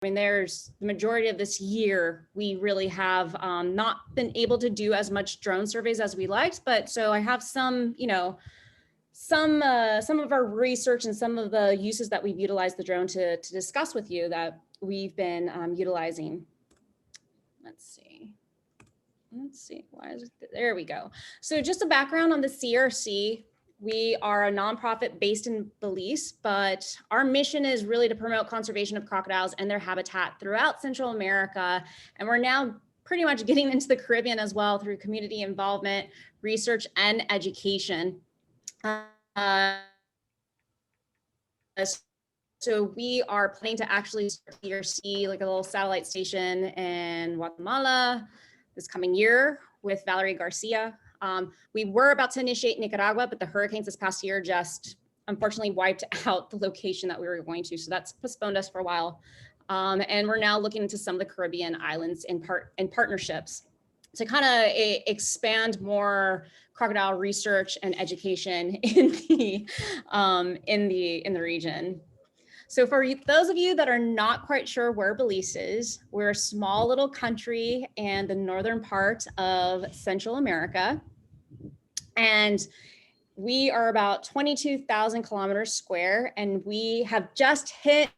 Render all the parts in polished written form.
mean, there's the majority of this year, we really have not been able to do as much drone surveys as we liked, but so I have some, some of our research and some of the uses that we've utilized the drone to discuss with you that we've been utilizing. Let's see, why is it, there we go. So just a background on the CRC. We are a nonprofit based in Belize, but our mission is really to promote conservation of crocodiles and their habitat throughout Central America. And we're now pretty much getting into the Caribbean as well through community involvement, research, and education. So we are planning to actually start CRC, like a little satellite station in Guatemala this coming year with Valerie Garcia. We were about to initiate Nicaragua, but the hurricanes this past year just unfortunately wiped out the location that we were going to. So that's postponed us for a while. And we're now looking into some of the Caribbean islands in partnerships to kind of expand more crocodile research and education in the region. So for those of you that are not quite sure where Belize is, we're a small little country in the northern part of Central America. And we are about 22,000 kilometers square, and we have just hit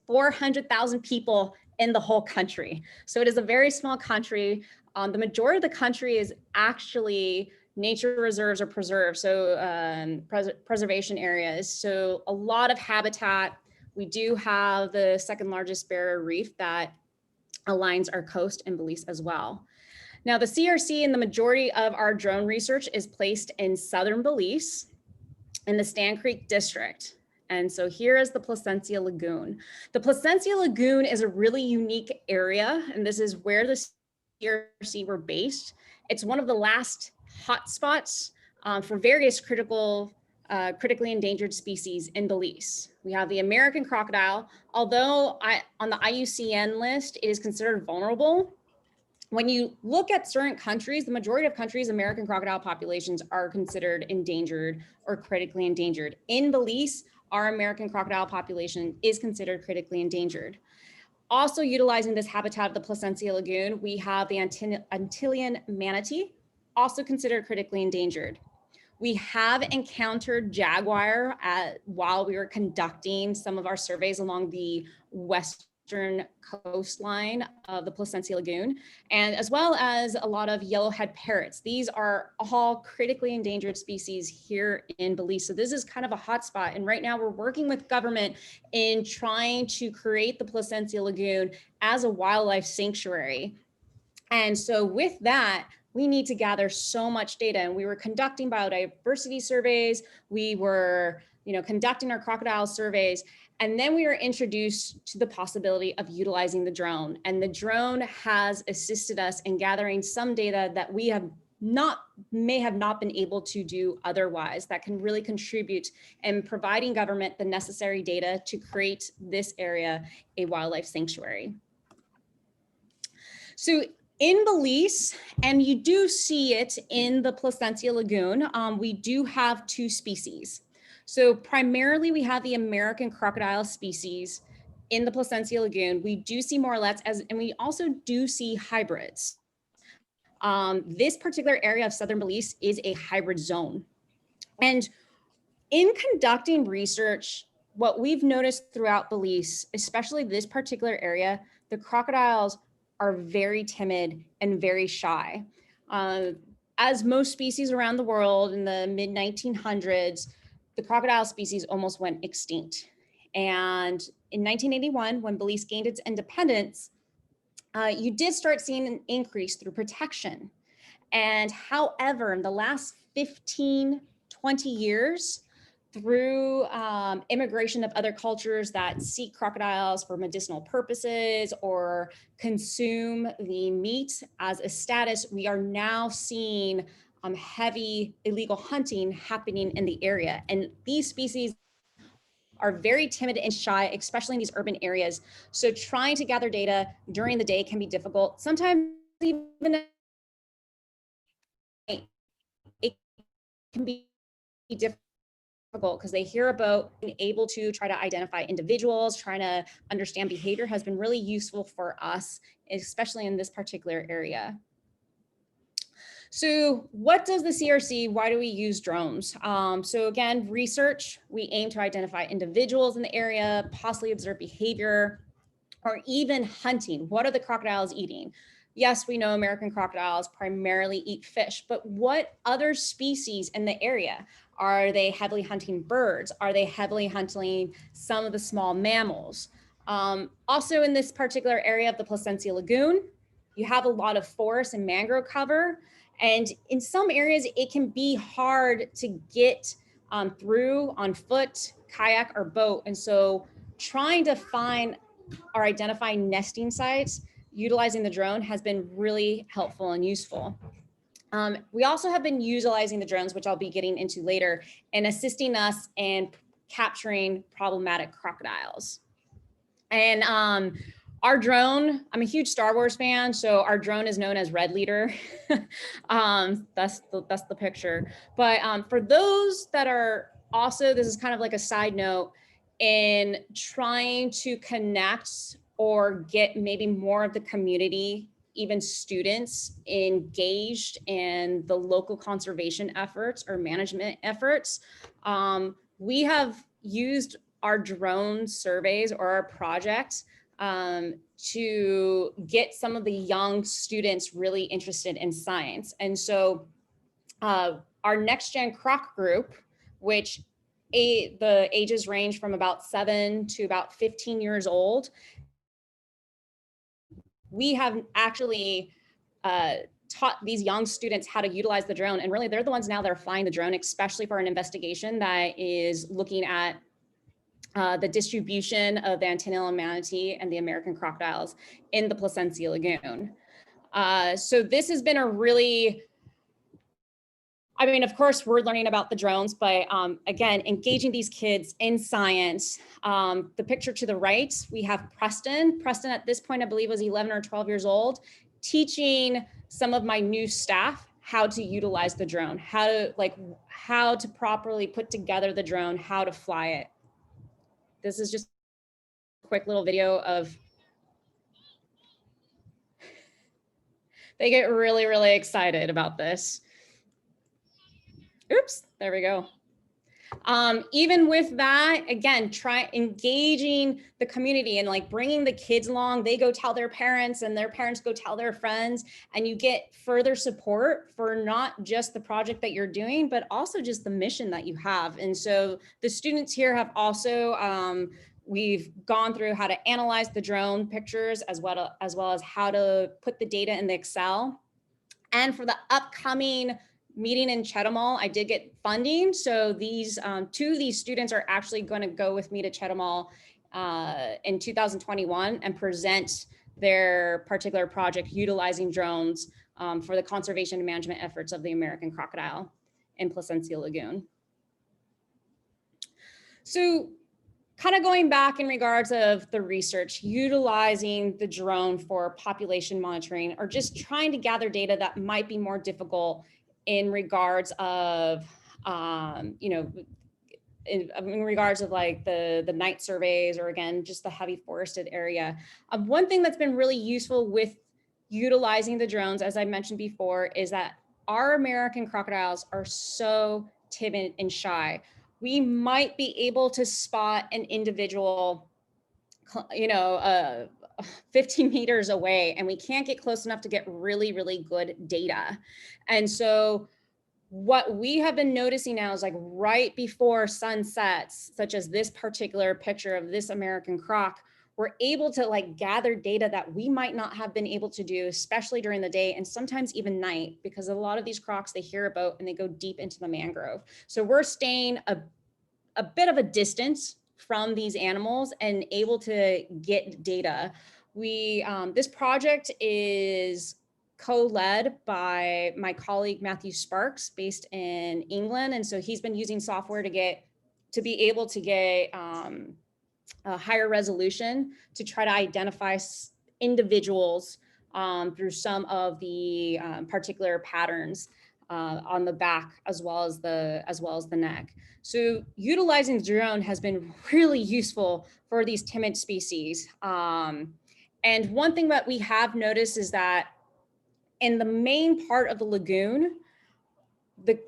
400,000 people in the whole country. So it is a very small country. The majority of the country is actually nature reserves or preserves, so preservation areas. So a lot of habitat. We do have the second largest barrier reef that aligns our coast in Belize as well. Now the CRC and the majority of our drone research is placed in southern Belize in the Stand Creek district. And so here is the Placencia Lagoon. The Placencia Lagoon is a really unique area, and this is where the CRC were based. It's one of the last hotspots for various critically endangered species in Belize. We have the American crocodile. Although on the IUCN list, it is considered vulnerable. When you look at certain countries, the majority of countries, American crocodile populations are considered endangered or critically endangered. In Belize, our American crocodile population is considered critically endangered. Also utilizing this habitat of the Placencia Lagoon, we have the Antillean manatee, also considered critically endangered. We have encountered jaguar while we were conducting some of our surveys along the western coastline of the Placencia Lagoon, and as well as a lot of yellowhead parrots. These are all critically endangered species here in Belize. So this is kind of a hotspot. And right now we're working with government in trying to create the Placencia Lagoon as a wildlife sanctuary. And so with that, we need to gather so much data, and we were conducting biodiversity surveys. We were, conducting our crocodile surveys, and then we were introduced to the possibility of utilizing the drone. And the drone has assisted us in gathering some data that we may have not been able to do otherwise, that can really contribute in providing government the necessary data to create this area a wildlife sanctuary. So in Belize, and you do see it in the Placencia Lagoon, we do have two species. So primarily we have the American crocodile species in the Placencia Lagoon. We do see morlets, and we also do see hybrids. This particular area of southern Belize is a hybrid zone. And in conducting research, what we've noticed throughout Belize, especially this particular area, the crocodiles are very timid and very shy. As most species around the world in the mid-1900s, the crocodile species almost went extinct. And in 1981, when Belize gained its independence, you did start seeing an increase through protection. And however, in the last 15, 20 years, through immigration of other cultures that seek crocodiles for medicinal purposes or consume the meat as a status, we are now seeing heavy illegal hunting happening in the area. And these species are very timid and shy, especially in these urban areas. So trying to gather data during the day can be difficult. Sometimes even it can be difficult because they hear about being able to try to identify individuals, trying to understand behavior has been really useful for us, especially in this particular area. So what does the CRC, why do we use drones? So again, research, we aim to identify individuals in the area, possibly observe behavior, or even hunting. What are the crocodiles eating? Yes, we know American crocodiles primarily eat fish, but what other species in the area? Are they heavily hunting birds? Are they heavily hunting some of the small mammals? Also in this particular area of the Placencia Lagoon, you have a lot of forest and mangrove cover. And in some areas, it can be hard to get through on foot, kayak, or boat. And so trying to find or identifying nesting sites utilizing the drone has been really helpful and useful. We also have been utilizing the drones, which I'll be getting into later, and assisting us in capturing problematic crocodiles. And our drone, I'm a huge Star Wars fan, so our drone is known as Red Leader. That's the picture. But for those that are also, this is kind of like a side note, in trying to connect or get maybe more of the community, even students, engaged in the local conservation efforts or management efforts. We have used our drone surveys or our projects to get some of the young students really interested in science. And so our Next Gen Croc group, which the ages range from about 7 to about 15 years old, we have actually taught these young students how to utilize the drone. And really, they're the ones now that are flying the drone, especially for an investigation that is looking at the distribution of the Antennae manatee and the American crocodiles in the Placencia Lagoon. So this has been a really, I mean, of course, we're learning about the drones, but again, engaging these kids in science. The picture to the right, we have Preston. Preston at this point, I believe, was 11 or 12 years old, teaching some of my new staff how to utilize the drone, how to properly put together the drone, how to fly it. This is just a quick little video of, they get really, really excited about this. Oops, there we go. Even with that, again, try engaging the community and like bringing the kids along. They go tell their parents and their parents go tell their friends, and you get further support for not just the project that you're doing, but also just the mission that you have. And so the students here have also, we've gone through how to analyze the drone pictures as well as how to put the data in the Excel. And for the upcoming meeting in Chetumal, I did get funding. So these two of these students are actually going to go with me to Chetumal in 2021 and present their particular project utilizing drones for the conservation and management efforts of the American crocodile in Placencia Lagoon. So kind of going back in regards of the research, utilizing the drone for population monitoring or just trying to gather data that might be more difficult in regards of, in regards of like the night surveys, or again, just the heavy forested area. One thing that's been really useful with utilizing the drones, as I mentioned before, is that our American crocodiles are so timid and shy. We might be able to spot an individual, 15 meters away, and we can't get close enough to get really, really good data. And so what we have been noticing now is like right before sun sets, such as this particular picture of this American croc, we're able to like gather data that we might not have been able to do, especially during the day and sometimes even night, because a lot of these crocs, they hear a boat and they go deep into the mangrove. So we're staying a bit of a distance from these animals and able to get data. This project is co-led by my colleague Matthew Sparks, based in England, and so he's been using software to be able to get a higher resolution to try to identify individuals through some of the particular patterns on the back as well as the neck. So utilizing the drone has been really useful for these timid species. And one thing that we have noticed is that in the main part of the lagoon, the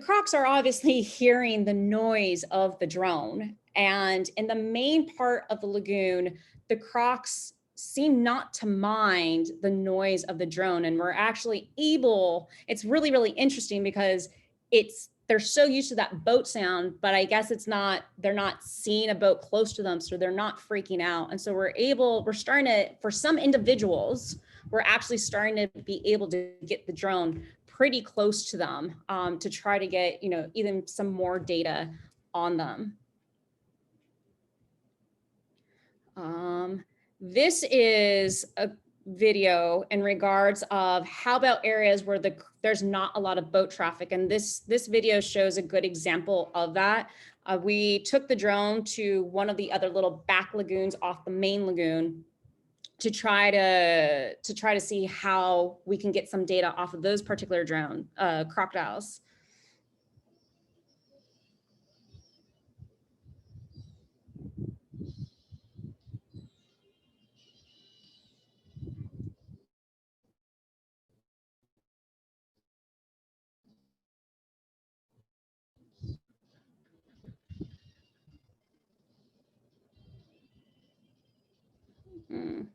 crocs are obviously hearing the noise of the drone. And in the main part of the lagoon, the crocs seem not to mind the noise of the drone. And we're actually able, it's really, really interesting because they're so used to that boat sound, but I guess they're not seeing a boat close to them, so they're not freaking out. And so we're starting to, for some individuals, we're actually starting to be able to get the drone pretty close to them to try to get, even some more data on them. This is a video in regards of how about areas where there's not a lot of boat traffic. And this video shows a good example of that. We took the drone to one of the other little back lagoons off the main lagoon to try to see how we can get some data off of those particular crocodiles. Mm.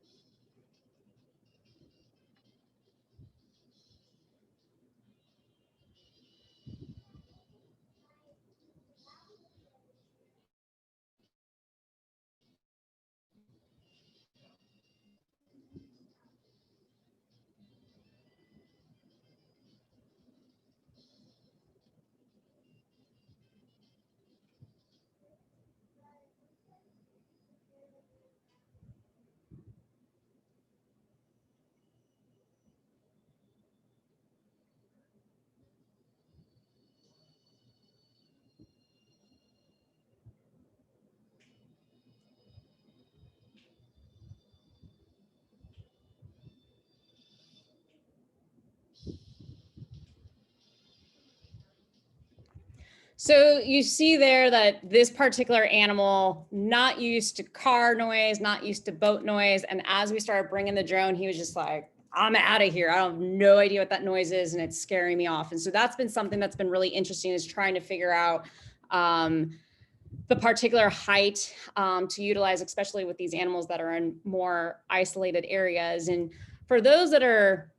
So you see there that this particular animal, not used to car noise, not used to boat noise. And as we started bringing the drone, he was just like, I'm out of here. I have no idea what that noise is, and it's scaring me off. And so that's been something that's been really interesting, is trying to figure out the particular height to utilize, especially with these animals that are in more isolated areas. And for those that are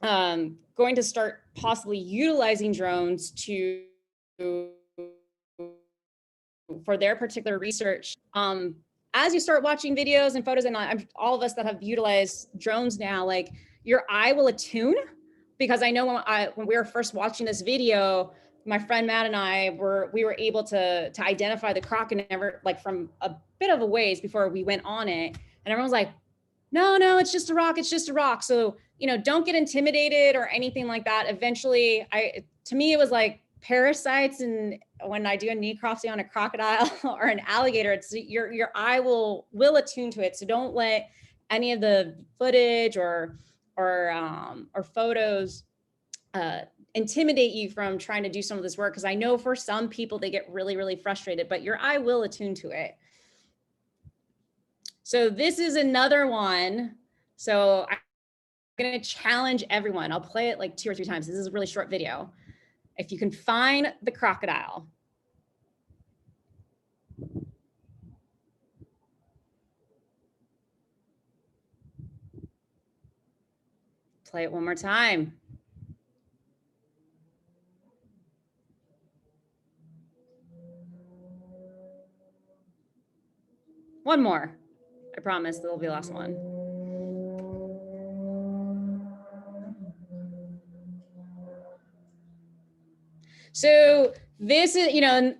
going to start possibly utilizing drones for their particular research, as you start watching videos and photos, and all of us that have utilized drones now, like, your eye will attune. Because I know when we were first watching this video, my friend Matt and I were able to identify the croc and like from a bit of a ways before we went on it, and everyone's like, no, it's just a rock, it's just a rock. So don't get intimidated or anything like that. Eventually, to me it was like parasites, and when I do a necropsy on a crocodile or an alligator, it's your eye will attune to it. So don't let any of the footage or photos intimidate you from trying to do some of this work, because I know for some people they get really, really frustrated, but your eye will attune to it. So this is another one. So I'm going to challenge everyone. I'll play it like 2 or 3 times. This is a really short video. If you can find the crocodile. Play it one more time. One more. I promise that'll be the last one. So this is,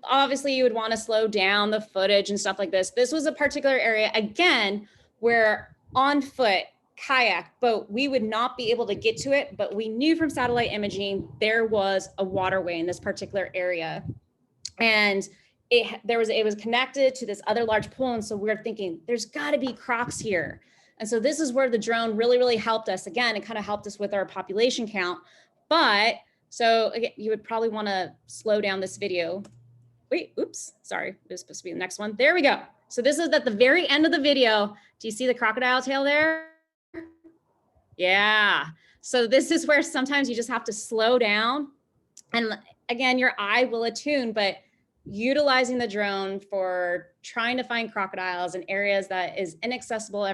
obviously you would want to slow down the footage and stuff like this. This was a particular area, again, where on foot, kayak, boat, we would not be able to get to it, but we knew from satellite imaging there was a waterway in this particular area. And it was connected to this other large pool. And so we're thinking there's got to be crocs here. And so this is where the drone really, really helped us. Again, it kind of helped us with our population count, but So again, you would probably want to slow down this video. Wait, oops, sorry, it was supposed to be the next one. There we go. So this is at the very end of the video. Do you see the crocodile tail there? Yeah. So this is where sometimes you just have to slow down. And again, your eye will attune, but utilizing the drone for trying to find crocodiles in areas that is inaccessible to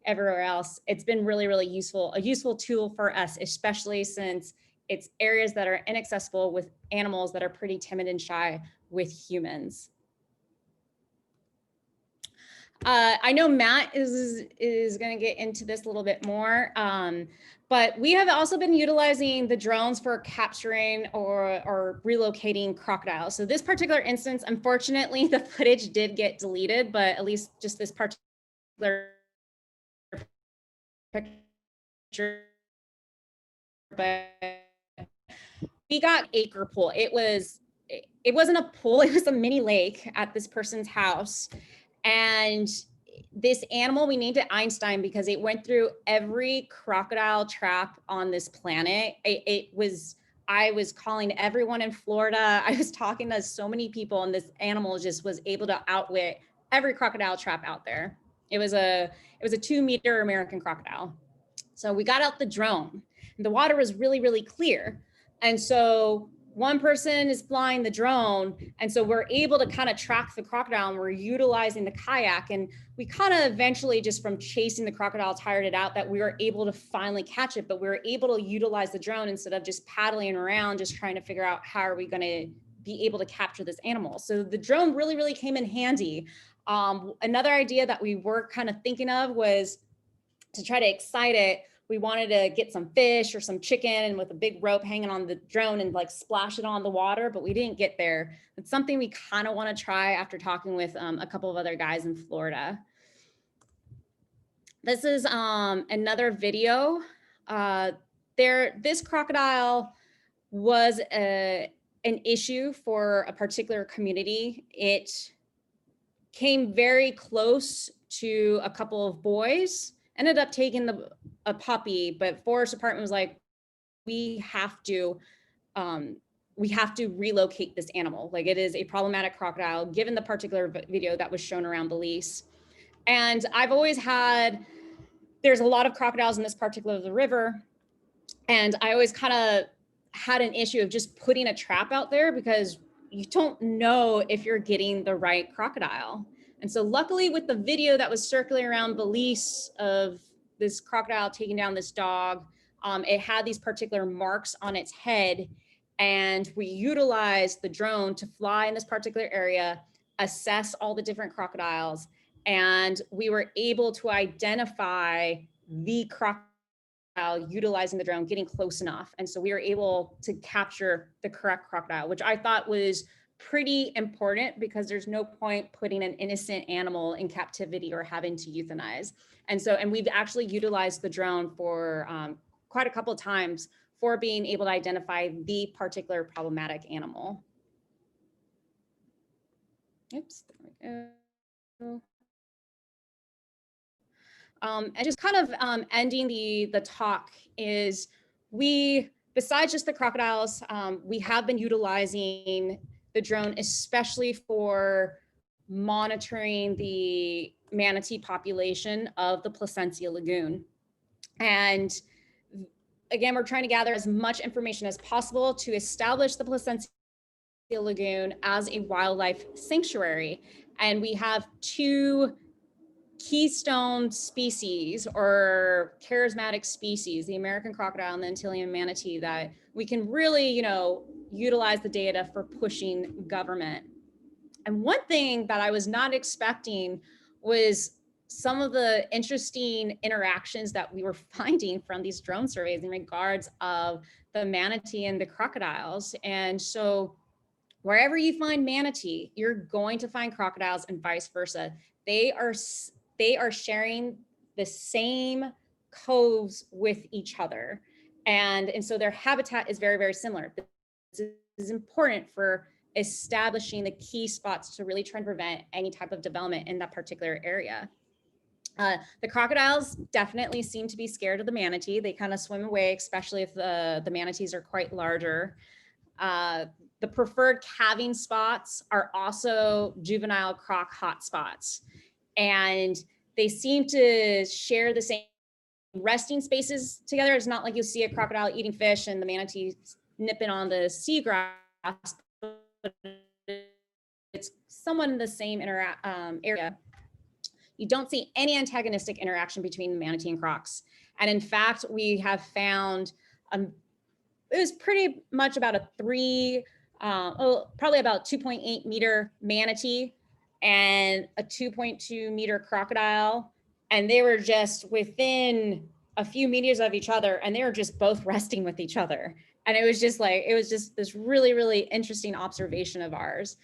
everywhere else, it's been really, really useful, a useful tool for us, especially since it's areas that are inaccessible with animals that are pretty timid and shy with humans. I know Matt is going to get into this a little bit more, but we have also been utilizing the drones for capturing or relocating crocodiles. So this particular instance, unfortunately, the footage did get deleted, but at least just this particular picture. But we got acre pool. It wasn't a pool, it was a mini lake at this person's house. And this animal, we named it Einstein because it went through every crocodile trap on this planet. I was calling everyone in Florida. I was talking to so many people, and this animal just was able to outwit every crocodile trap out there. It was a 2-meter American crocodile. So we got out the drone, and the water was really, really clear. And so one person is flying the drone, and so we're able to kind of track the crocodile, and we're utilizing the kayak. And we kind of eventually, just from chasing the crocodile, tired it out that we were able to finally catch it. But we were able to utilize the drone instead of just paddling around, just trying to figure out how are we going to be able to capture this animal. So the drone really, really came in handy. Another idea that we were kind of thinking of was to try to excite it. We wanted to get some fish or some chicken and with a big rope hanging on the drone and like splash it on the water, but we didn't get there. It's something we kind of want to try after talking with a couple of other guys in Florida. This is another video. This crocodile was an issue for a particular community. It came very close to a couple of boys, ended up taking a puppy, but Forest Department was like, we have to relocate this animal. Like, it is a problematic crocodile, given the particular video that was shown around Belize. And I've always there's a lot of crocodiles in this particular river. And I always kind of had an issue of just putting a trap out there because you don't know if you're getting the right crocodile. And so luckily, with the video that was circulating around Belize of this crocodile taking down this dog, it had these particular marks on its head. And we utilized the drone to fly in this particular area, assess all the different crocodiles, and we were able to identify the crocodile utilizing the drone, getting close enough. And so we were able to capture the correct crocodile, which I thought was pretty important because there's no point putting an innocent animal in captivity or having to euthanize. And we've actually utilized the drone for quite a couple of times for being able to identify the particular problematic animal. Oops, there we go. And just kind of ending the talk is besides just the crocodiles, we have been utilizing the drone, especially for monitoring the manatee population of the Placencia Lagoon. And again, we're trying to gather as much information as possible to establish the Placencia Lagoon as a wildlife sanctuary. And we have 2 keystone species or charismatic species, the American crocodile and the Antillean manatee, that we can really, utilize the data for pushing government. And one thing that I was not expecting was some of the interesting interactions that we were finding from these drone surveys in regards of the manatee and the crocodiles. And so wherever you find manatee, you're going to find crocodiles and vice versa. They are sharing the same coves with each other. And so their habitat is very, very similar. This is important for establishing the key spots to really try and prevent any type of development in that particular area. The crocodiles definitely seem to be scared of the manatee. They kind of swim away, especially if the manatees are quite larger. The preferred calving spots are also juvenile croc hotspots. And they seem to share the same resting spaces together. It's not like you see a crocodile eating fish and the manatee nipping on the seagrass, but it's somewhat in the same area. You don't see any antagonistic interaction between the manatee and crocs. And in fact, we have found it was pretty much about a probably about 2.8 meter manatee and a 2.2 meter crocodile. And they were just within a few meters of each other, and they were just both resting with each other. And it was just this really, really interesting observation of ours.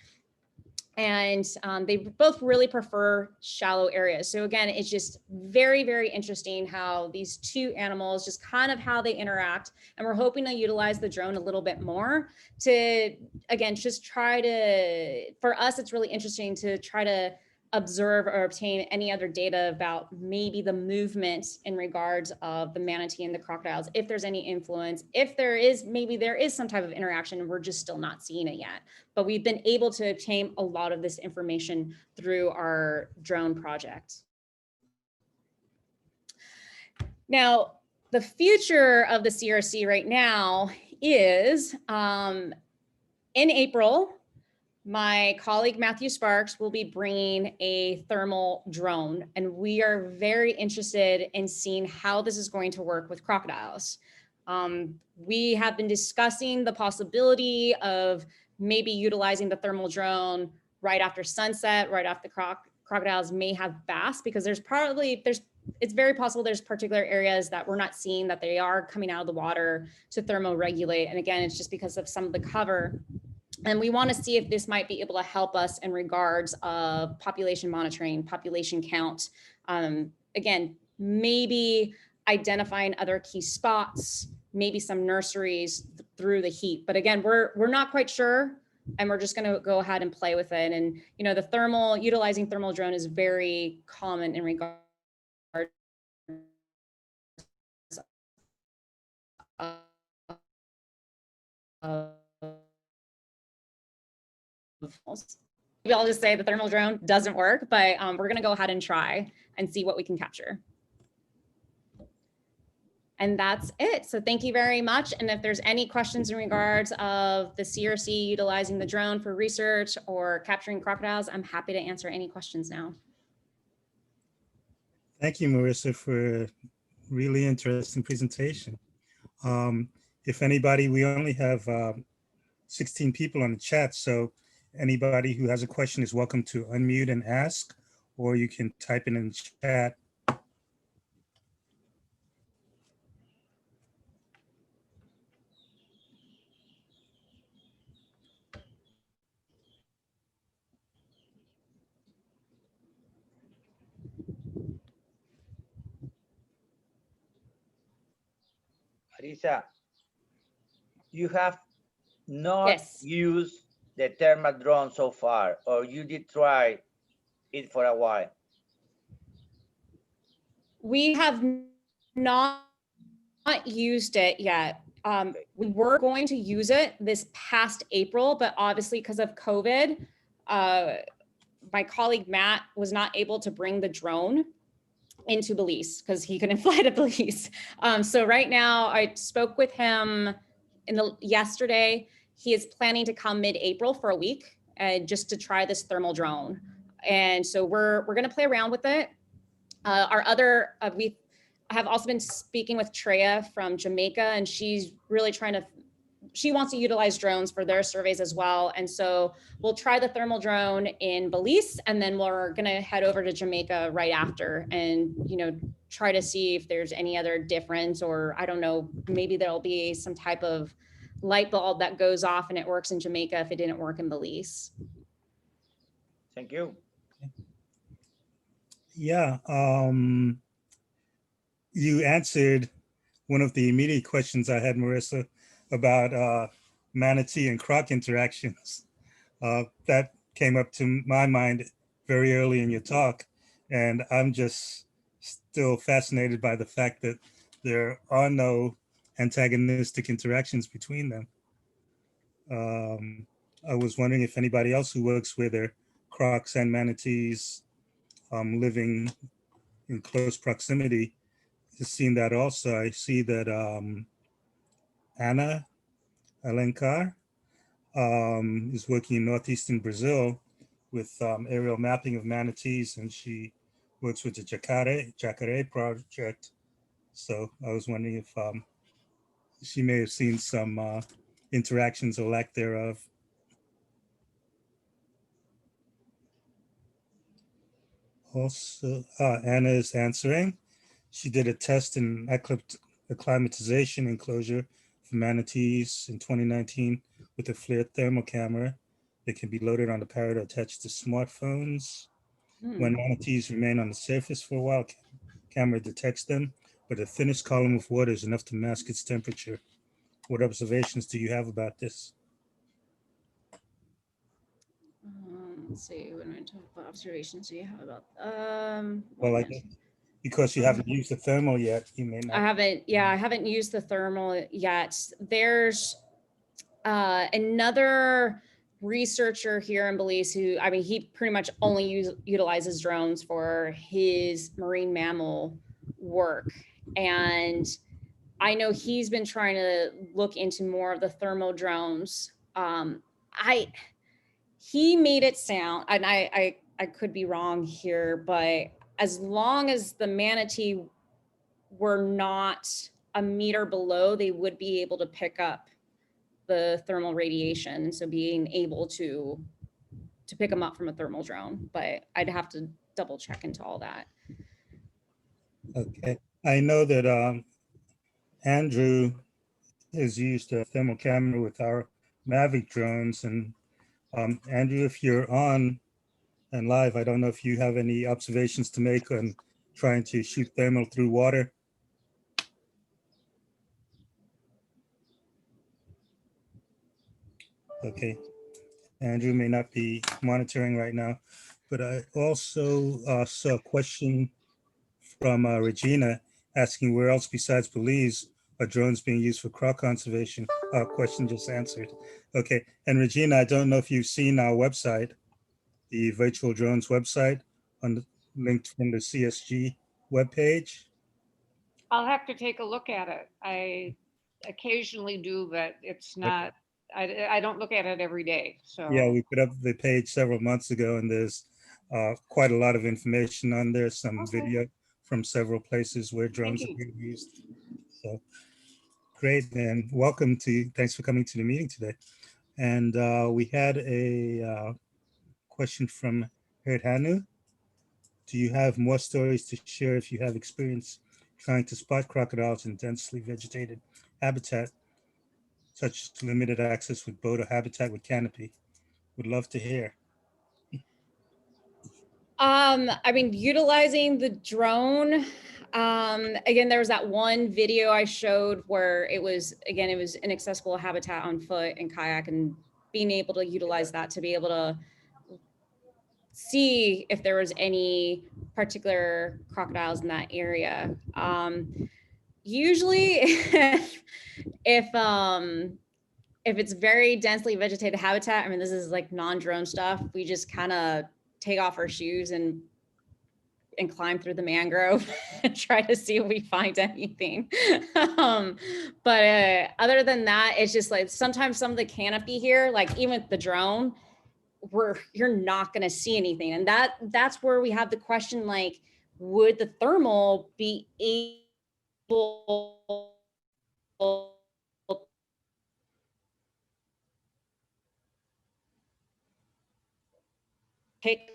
And they both really prefer shallow areas. So again, it's just very, very interesting how these two animals, just kind of how they interact. And we're hoping to utilize the drone a little bit more to, again, just try to, for us, it's really interesting to try to observe or obtain any other data about maybe the movement in regards of the manatee and the crocodiles, if there's any influence, if there is, maybe there is some type of interaction and we're just still not seeing it yet. But we've been able to obtain a lot of this information through our drone project. Now, the future of the CRC right now is in April, my colleague Matthew Sparks will be bringing a thermal drone, and we are very interested in seeing how this is going to work with crocodiles. We have been discussing the possibility of maybe utilizing the thermal drone right after sunset, right after the crocodiles may have bass, because it's very possible there's particular areas that we're not seeing that they are coming out of the water to thermoregulate. And again, it's just because of some of the cover. And we want to see if this might be able to help us in regards of population monitoring, population count. Again, maybe identifying other key spots, maybe some nurseries through the heat. But again, we're not quite sure, and we're just going to go ahead and play with it. And the utilizing thermal drone is very common in regards maybe I'll just say the thermal drone doesn't work, but we're going to go ahead and try and see what we can capture. And that's it. So thank you very much. And if there's any questions in regards of the CRC utilizing the drone for research or capturing crocodiles, I'm happy to answer any questions now. Thank you, Marisa, for a really interesting presentation. If anybody, we only have 16 people on the chat, so anybody who has a question is welcome to unmute and ask, or you can type it in the chat. Marisa, you have not used the thermal drone so far, or you did try it for a while? We have not used it yet. We were going to use it this past April, but obviously because of COVID, my colleague Matt was not able to bring the drone into Belize because he couldn't fly to Belize. So right now I spoke with him yesterday. He is planning to come mid-April for a week just to try this thermal drone. And so we're going to play around with it. We have also been speaking with Treya from Jamaica, and she's really she wants to utilize drones for their surveys as well. And so we'll try the thermal drone in Belize, and then we're going to head over to Jamaica right after and, try to see if there's any other difference, or I don't know, maybe there'll be some type of light bulb that goes off and it works in Jamaica if it didn't work in Belize. Thank you. Yeah, you answered one of the immediate questions I had, Marisa, about manatee and croc interactions. That came up to my mind very early in your talk. And I'm just still fascinated by the fact that there are no antagonistic interactions between them. I was wondering if anybody else who works with their crocs and manatees living in close proximity has seen that also. I see that Ana Alencar is working in northeastern Brazil with aerial mapping of manatees, and she works with the Jacare project. So I was wondering if she may have seen some interactions or lack thereof. Also, Anna is answering. She did a test in acclimatization enclosure for manatees in 2019 with a FLIR thermal camera that can be loaded on the parrot or attached to smartphones. When manatees remain on the surface for a while, camera detects them, but a thinnest column of water is enough to mask its temperature. What observations do you have about this? Let's see, what observations do you have about Well, I guess because you haven't used the thermal yet, you may not. I haven't used the thermal yet. There's another researcher here in Belize who, I mean, he pretty much only utilizes drones for his marine mammal work. And I know he's been trying to look into more of the thermal drones. He made it sound, and I could be wrong here, but as long as the manatee were not a meter below, they would be able to pick up the thermal radiation. So being able to pick them up from a thermal drone, but I'd have to double check into all that. Okay, I know that Andrew has used a thermal camera with our Mavic drones, and Andrew, if you're on and live, I don't know if you have any observations to make on trying to shoot thermal through water. Okay, Andrew may not be monitoring right now, but I also saw a question from Regina asking where else besides Belize are drones being used for croc conservation? Question just answered. Okay, and Regina, I don't know if you've seen our website, the virtual drones website, on the, linked from the CSG webpage. I'll have to take a look at it. I occasionally do, but it's not, I don't look at it every day, so. Yeah, we put up the page several months ago, and there's quite a lot of information on there, some video from several places where drones are being used. So great, and welcome to, thanks for coming to the meeting today. And we had a question from Hanu. Do you have more stories to share if you have experience trying to spot crocodiles in densely vegetated habitat, such as limited access with boat or habitat with canopy? Would love to hear. I mean, utilizing the drone, again, there was that one video I showed where it was inaccessible habitat on foot and kayak, and being able to utilize that to be able to see if there was any particular crocodiles in that area. Usually if it's very densely vegetated habitat, I mean, this is like non-drone stuff, we just kind of take off our shoes and climb through the mangrove and try to see if we find anything. But other than that, it's just like sometimes some of the canopy here, like even with the drone, you're not going to see anything. And that's where we have the question, like, would the thermal be able pick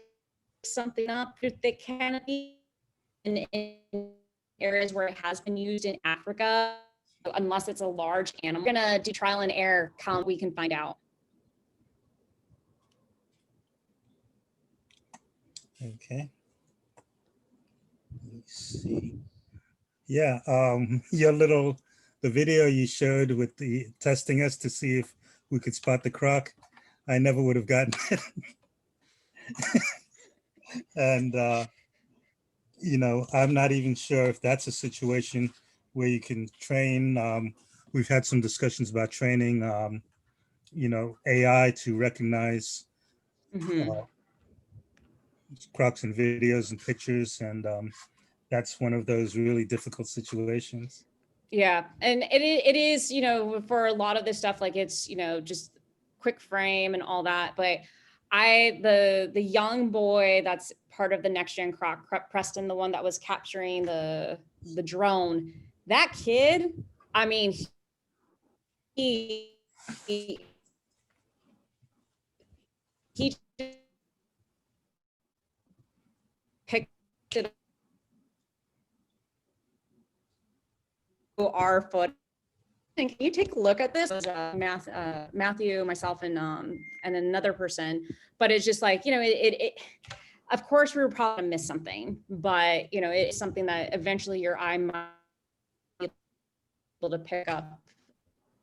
something up with the canopy in areas where it has been used in Africa, unless it's a large animal? We're gonna do trial and error, count we can find out. Okay. Let's see. Yeah, the video you showed with the testing us to see if we could spot the croc, I never would have gotten it. And you know, I'm not even sure if that's a situation where you can train. We've had some discussions about training, you know, AI to recognize Mhm. crocs in videos and pictures, and that's one of those really difficult situations. Yeah, and it is, you know, for a lot of this stuff, like it's, you know, just quick frame and all that. But the young boy that's part of the next gen croc, Preston, the one that was capturing the drone, that kid, I mean, he he picked it up our foot. Can you take a look at this? It was, Matthew, myself, and another person. But it's just like, you know, it of course we were probably gonna miss something, but you know, it's something that eventually your eye might be able to pick up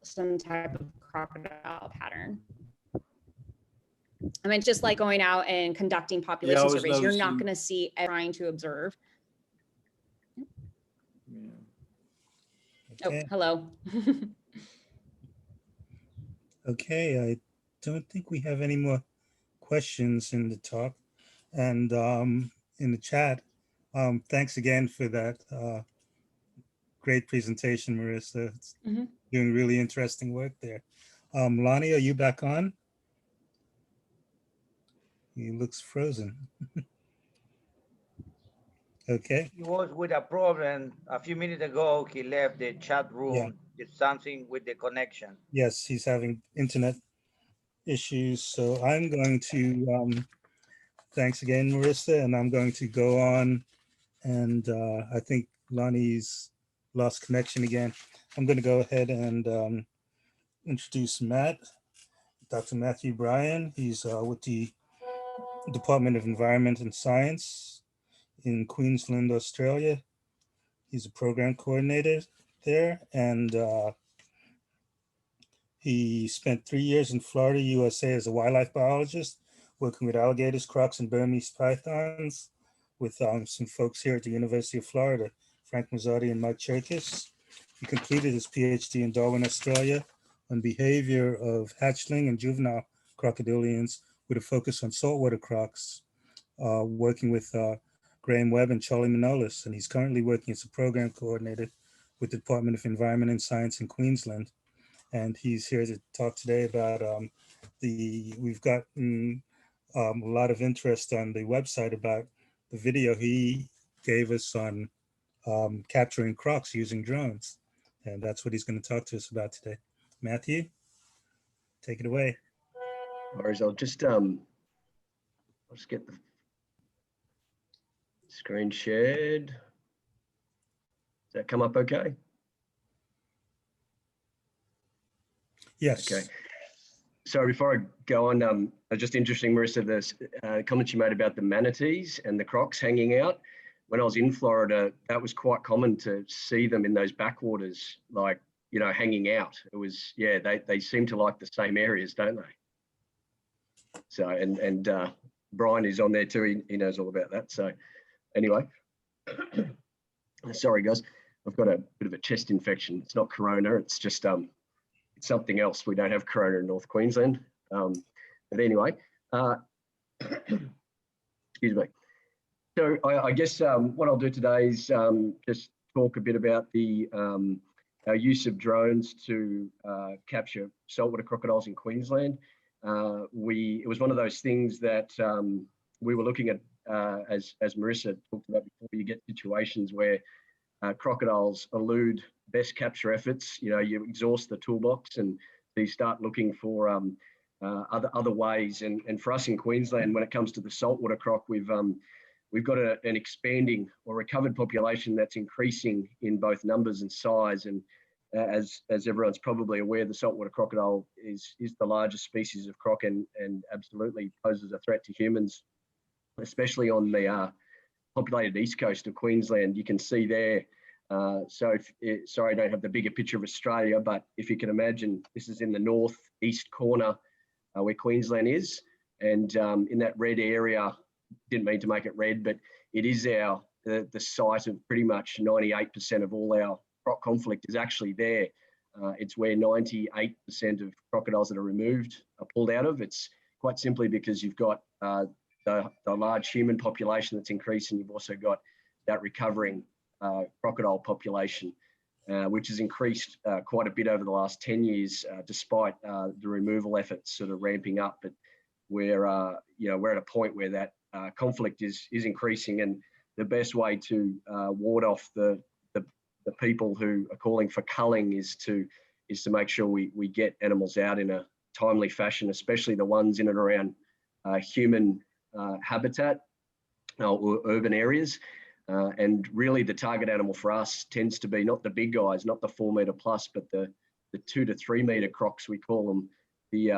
some type of crocodile pattern. I mean, it's just like going out and conducting population was surveys. You're not noticing- going to see trying to observe. Yeah. Okay. Oh, hello. Okay, I don't think we have any more questions in the talk and in the chat. Thanks again for that great presentation, Marissa. It's Mhm. doing really interesting work there. Lonnie, are you back on? He looks frozen. Okay, He was with a problem a few minutes ago. He left the chat room. Yeah. It's something with the connection. yes, he's having internet issues. So I'm going to, thanks again, Marissa, and I'm going to go on and I think Lonnie's lost connection again. I'm going to go ahead and introduce Matt, Dr. Matthew Bryan. He's with the Department of Environment and Science in Queensland, Australia. He's a program coordinator there, and he spent 3 years in Florida, USA as a wildlife biologist, working with alligators, crocs, and Burmese pythons with some folks here at the University of Florida, Frank Mazzotti and Mike Cherkis. He completed his PhD in Darwin, Australia on behavior of hatchling and juvenile crocodilians with a focus on saltwater crocs, working with Graham Webb and Charlie Manolis. And he's currently working as a program coordinator with the Department of Environment and Science in Queensland. And he's here to talk today about we've gotten a lot of interest on the website about the video he gave us on capturing crocs using drones. And that's what he's going to talk to us about today. Matthew, take it away. Whereas I'll just get the screen shared. Does that come up okay? Yes. Okay. So before I go on, just interesting, Marissa, the comments you made about the manatees and the crocs hanging out. When I was in Florida, that was quite common to see them in those backwaters, like, you know, hanging out. It was, yeah, they seem to like the same areas, don't they? So, and Brian is on there too. He knows all about that. So anyway, sorry guys, I've got a bit of a chest infection. It's not corona, it's just it's something else. We don't have corona in North Queensland. But anyway, excuse me. So I guess what I'll do today is just talk a bit about the our use of drones to capture saltwater crocodiles in Queensland. It was one of those things that we were looking at, as Marissa talked about before. You get situations where crocodiles elude best capture efforts. You know, you exhaust the toolbox and you start looking for other ways. And for us in Queensland, when it comes to the saltwater croc, we've got an expanding or recovered population that's increasing in both numbers and size. And as everyone's probably aware, the saltwater crocodile is the largest species of croc and absolutely poses a threat to humans, especially on the populated east coast of Queensland. You can see there. Sorry, I don't have the bigger picture of Australia, but if you can imagine, this is in the northeast corner where Queensland is. And in that red area, didn't mean to make it red, but it is our the site of pretty much 98% of all our croc conflict is actually there. It's where 98% of crocodiles that are removed are pulled out of. It's quite simply because you've got the large human population that's increasing. You've also got that recovering crocodile population, which has increased quite a bit over the last 10 years, despite the removal efforts sort of ramping up. But we're at a point where that conflict is increasing, and the best way to ward off the people who are calling for culling is to make sure we get animals out in a timely fashion, especially the ones in and around human habitat or urban areas. And really the target animal for us tends to be not the big guys, not the 4 metre plus, but the 2 to 3 metre crocs, we call them, the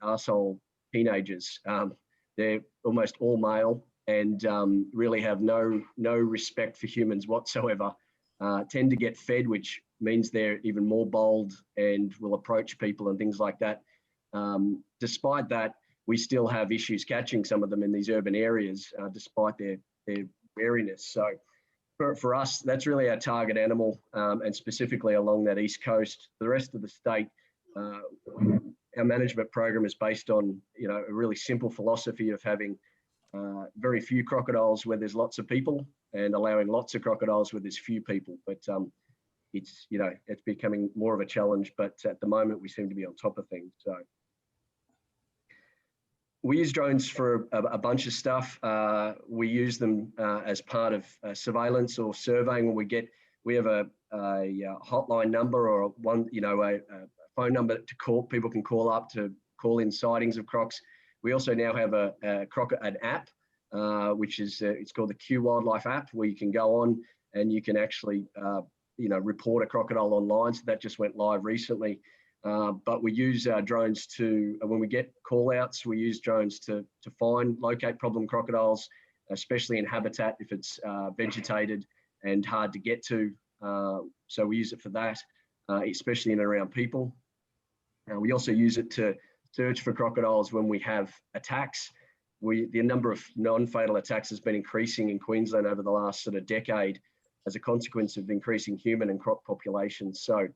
arsehole teenagers. They're almost all male and really have no respect for humans whatsoever. Tend to get fed, which means they're even more bold and will approach people and things like that. Despite that, we still have issues catching some of them in these urban areas, despite their wariness. So for us, that's really our target animal, and specifically along that east coast. The rest of the state, our management program is based on a really simple philosophy of having very few crocodiles where there's lots of people, and allowing lots of crocodiles where there's few people. But it's becoming more of a challenge. But at the moment, we seem to be on top of things. So we use drones for a bunch of stuff. We use them as part of surveillance or surveying. When we have a hotline number or a phone number to call. People can call up to call in sightings of crocs. We also now have an app, which is it's called the Q Wildlife app, where you can go on and you can actually report a crocodile online. So that just went live recently. But we use drones to, when we get call outs, we use drones to locate problem crocodiles, especially in habitat if it's vegetated and hard to get to. So we use it for that, especially in and around people. We also use it to search for crocodiles when we have attacks. The number of non-fatal attacks has been increasing in Queensland over the last sort of decade as a consequence of increasing human and croc populations. So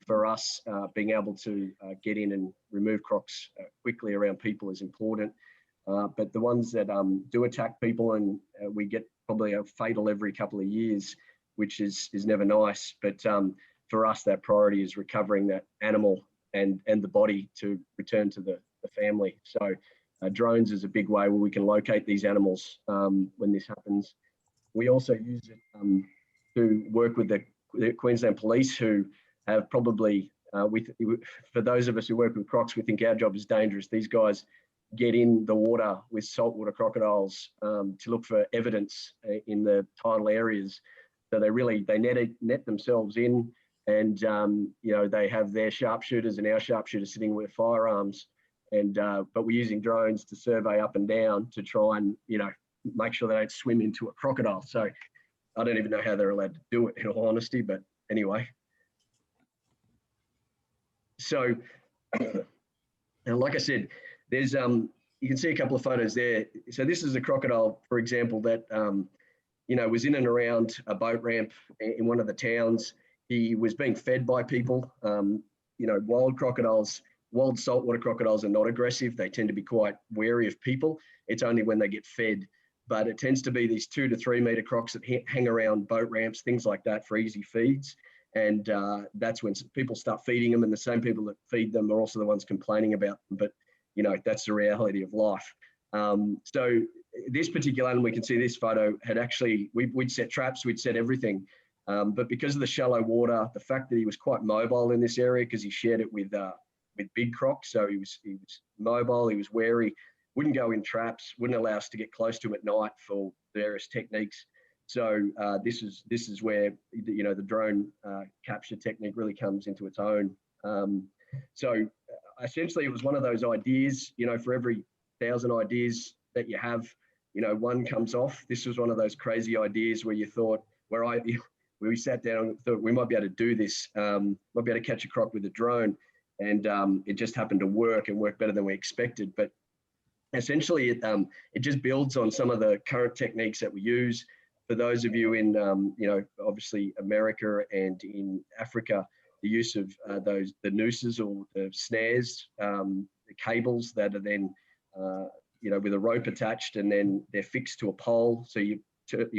for us, being able to get in and remove crocs quickly around people is important. But the ones that do attack people, and we get probably a fatal every couple of years, which is never nice. But for us, that priority is recovering that animal and the body to return to the family. So drones is a big way where we can locate these animals when this happens. We also use it to work with the Queensland Police, who have probably, for those of us who work with crocs, we think our job is dangerous. These guys get in the water with saltwater crocodiles to look for evidence in the tidal areas. So they net themselves in, and they have their sharpshooters and our sharpshooters sitting with firearms, and but we're using drones to survey up and down to try and make sure they don't swim into a crocodile. So I don't even know how they're allowed to do it, in all honesty, but anyway. So, and like I said, there's you can see a couple of photos there. So this is a crocodile, for example, that was in and around a boat ramp in one of the towns. He was being fed by people. Wild crocodiles, wild saltwater crocodiles are not aggressive. They tend to be quite wary of people. It's only when they get fed. But it tends to be these 2 to 3 metre crocs that hang around boat ramps, things like that, for easy feeds. And that's when people start feeding them, and the same people that feed them are also the ones complaining about them. But, that's the reality of life. So this particular animal, we can see this photo, had actually, we'd set traps, we'd set everything. But because of the shallow water, the fact that he was quite mobile in this area, because he shared it with big crocs, so he was mobile, he was wary, wouldn't go in traps, wouldn't allow us to get close to him at night for various techniques. So this is where the drone capture technique really comes into its own. So essentially, it was one of those ideas. For every 1,000 ideas that you have, one comes off. This was one of those crazy ideas where you thought, where we sat down and thought we might be able to do this, might be able to catch a croc with a drone, and it just happened to work and work better than we expected. But essentially it just builds on some of the current techniques that we use. For those of you in, obviously America and in Africa, the use of the nooses or the snares, the cables that are then, with a rope attached, and then they're fixed to a pole. So you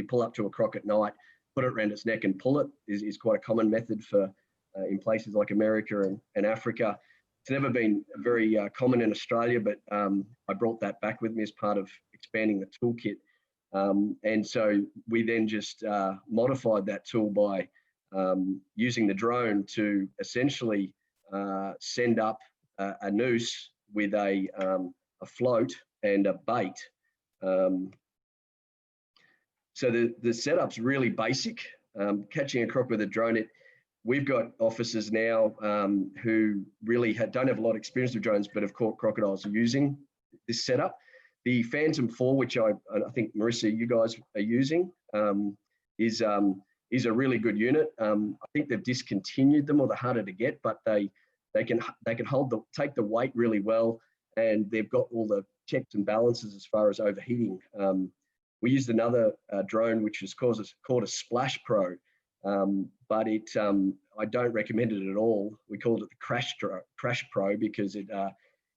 pull up to a croc at night, put it around its neck and pull it is quite a common method for in places like America and Africa. It's never been very common in Australia, but I brought that back with me as part of expanding the toolkit. And so we then just modified that tool by using the drone to essentially send up a noose with a float and a bait. So the setup's really basic. Catching a croc with a drone, we've got officers now who really don't have a lot of experience with drones, but have caught crocodiles using this setup. The Phantom 4, which I think, Marisa, you guys are using, is a really good unit. I think they've discontinued them, or they're harder to get, but they can take the weight really well, and they've got all the checks and balances as far as overheating. We used another drone which is called a Splash Pro, but I don't recommend it at all. We called it the Crash Pro because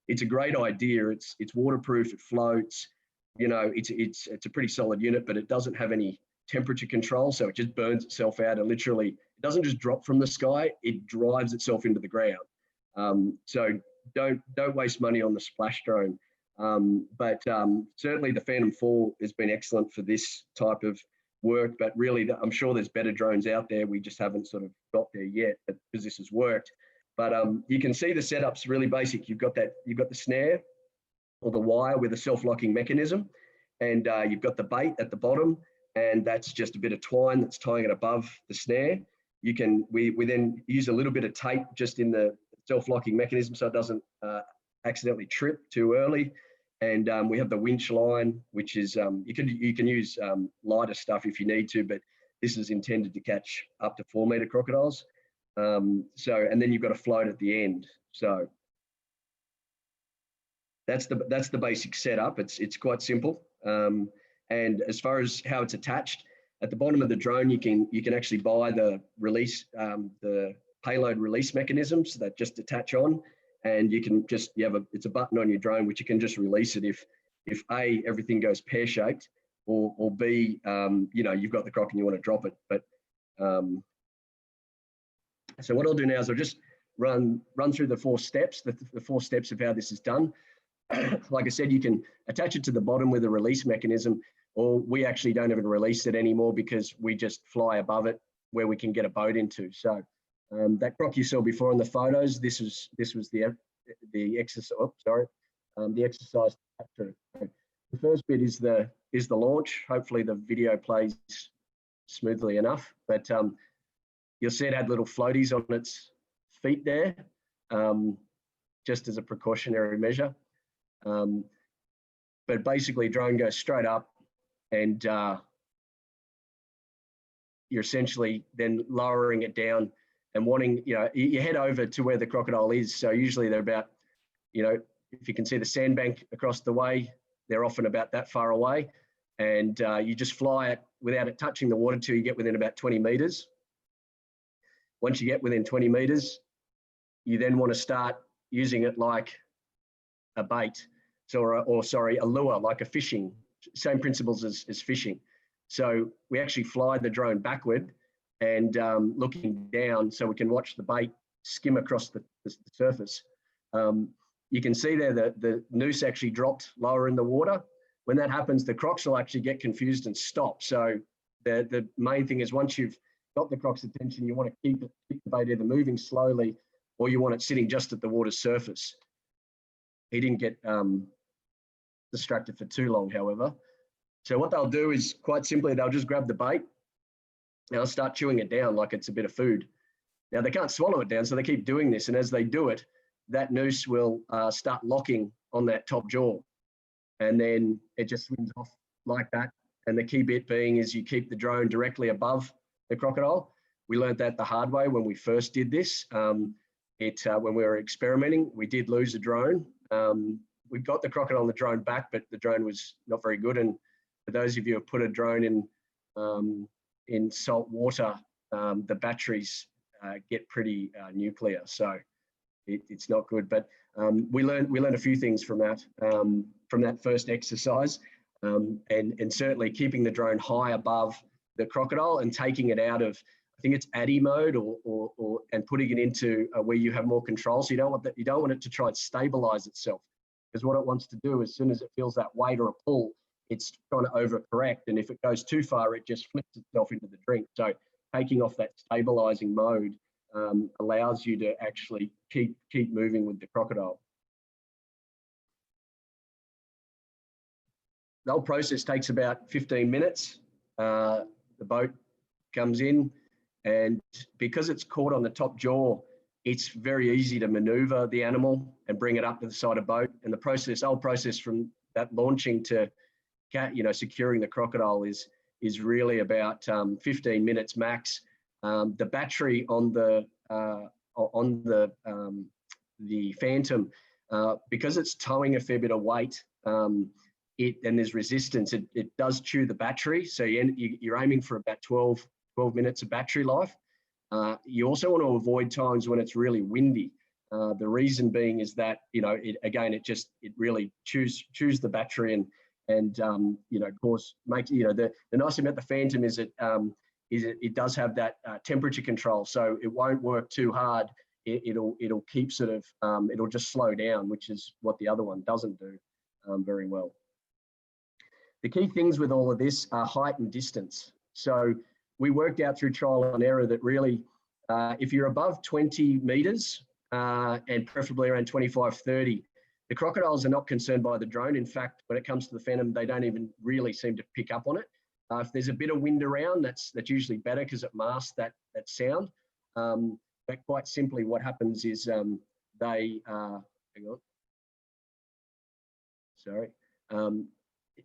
it's a great idea. It's waterproof, it floats. It's a pretty solid unit, but it doesn't have any temperature control, so it just burns itself out, and literally it doesn't just drop from the sky, it drives itself into the ground. So don't waste money on the Splash drone. But certainly the Phantom 4 has been excellent for this type of work, but really I'm sure there's better drones out there. We just haven't sort of got there yet because this has worked. But you can see the setup's really basic. You've got the snare or the wire with a self-locking mechanism, and you've got the bait at the bottom, and that's just a bit of twine that's tying it above the snare. We then use a little bit of tape just in the self-locking mechanism so it doesn't accidentally trip too early. And we have the winch line, which is you can use lighter stuff if you need to, but this is intended to catch up to 4 meter crocodiles. And then you've got a float at the end. So that's the basic setup. It's quite simple. And as far as how it's attached, at the bottom of the drone, you can actually buy the release, the payload release mechanisms that just attach on, and you can just it's a button on your drone which you can just release it if A, everything goes pear shaped, or B, you've got the croc and you want to drop it. But so what I'll do now is I'll just run through the 4 steps, the 4 steps of how this is done. Like I said, you can attach it to the bottom with a release mechanism, or we actually don't even release it anymore because we just fly above it where we can get a boat into. So that croc you saw before in the photos, this was the exercise. Oh, sorry, the exercise. The first bit is the launch. Hopefully the video plays smoothly enough, but you'll see it had little floaties on its feet there, just as a precautionary measure. But basically, drone goes straight up, and you're essentially then lowering it down and wanting, you head over to where the crocodile is. So usually they're about, if you can see the sandbank across the way, they're often about that far away, and you just fly it without it touching the water till you get within about 20 meters. Once you get within 20 meters, you then want to start using it like a bait, a lure, like a fishing, same principles as fishing. So we actually fly the drone backward and looking down so we can watch the bait skim across the surface. You can see there that the noose actually dropped lower in the water. When that happens, the crocs will actually get confused and stop. So the main thing is, once you've got the croc's attention, you want to keep the bait either moving slowly or you want it sitting just at the water's surface. He didn't get distracted for too long, however. So what they'll do is, quite simply, they'll just grab the bait and they'll start chewing it down like it's a bit of food. Now, they can't swallow it down, so they keep doing this. And as they do it, that noose will start locking on that top jaw. And then it just swims off like that. And the key bit being is you keep the drone directly above the crocodile. We learned that the hard way when we first did this. When we were experimenting, we did lose a drone we got the crocodile and the drone back, but the drone was not very good. And for those of you who have put a drone in salt water, the batteries get pretty nuclear, so it's not good. But we learned a few things from that first exercise, and certainly keeping the drone high above the crocodile and taking it out of, I think it's ADI mode, and putting it into where you have more control. So you don't want it to try and stabilize itself, because what it wants to do, as soon as it feels that weight or a pull, it's trying to overcorrect, and if it goes too far, it just flips itself into the drink. So taking off that stabilizing mode allows you to actually keep moving with the crocodile. The whole process takes about 15 minutes. The boat comes in, and because it's caught on the top jaw, it's very easy to maneuver the animal and bring it up to the side of the boat. And the whole process from that launching to securing the crocodile is really about 15 minutes max. The battery on the Phantom, because it's towing a fair bit of weight, and there's resistance, it does chew the battery. So you're aiming for about 12 minutes of battery life. You also want to avoid times when it's really windy. The reason being is that, it really chews the battery and of course, makes, the nice thing about the Phantom is it does have that temperature control, so it won't work too hard. It'll keep sort of, it'll just slow down, which is what the other one doesn't do very well. The key things with all of this are height and distance. So we worked out through trial and error that really, if you're above 20 meters and preferably around 25, 30, the crocodiles are not concerned by the drone. In fact, when it comes to the Phantom, they don't even really seem to pick up on it. If there's a bit of wind around, that's usually better because it masks that sound. But quite simply, what happens is hang on. Sorry.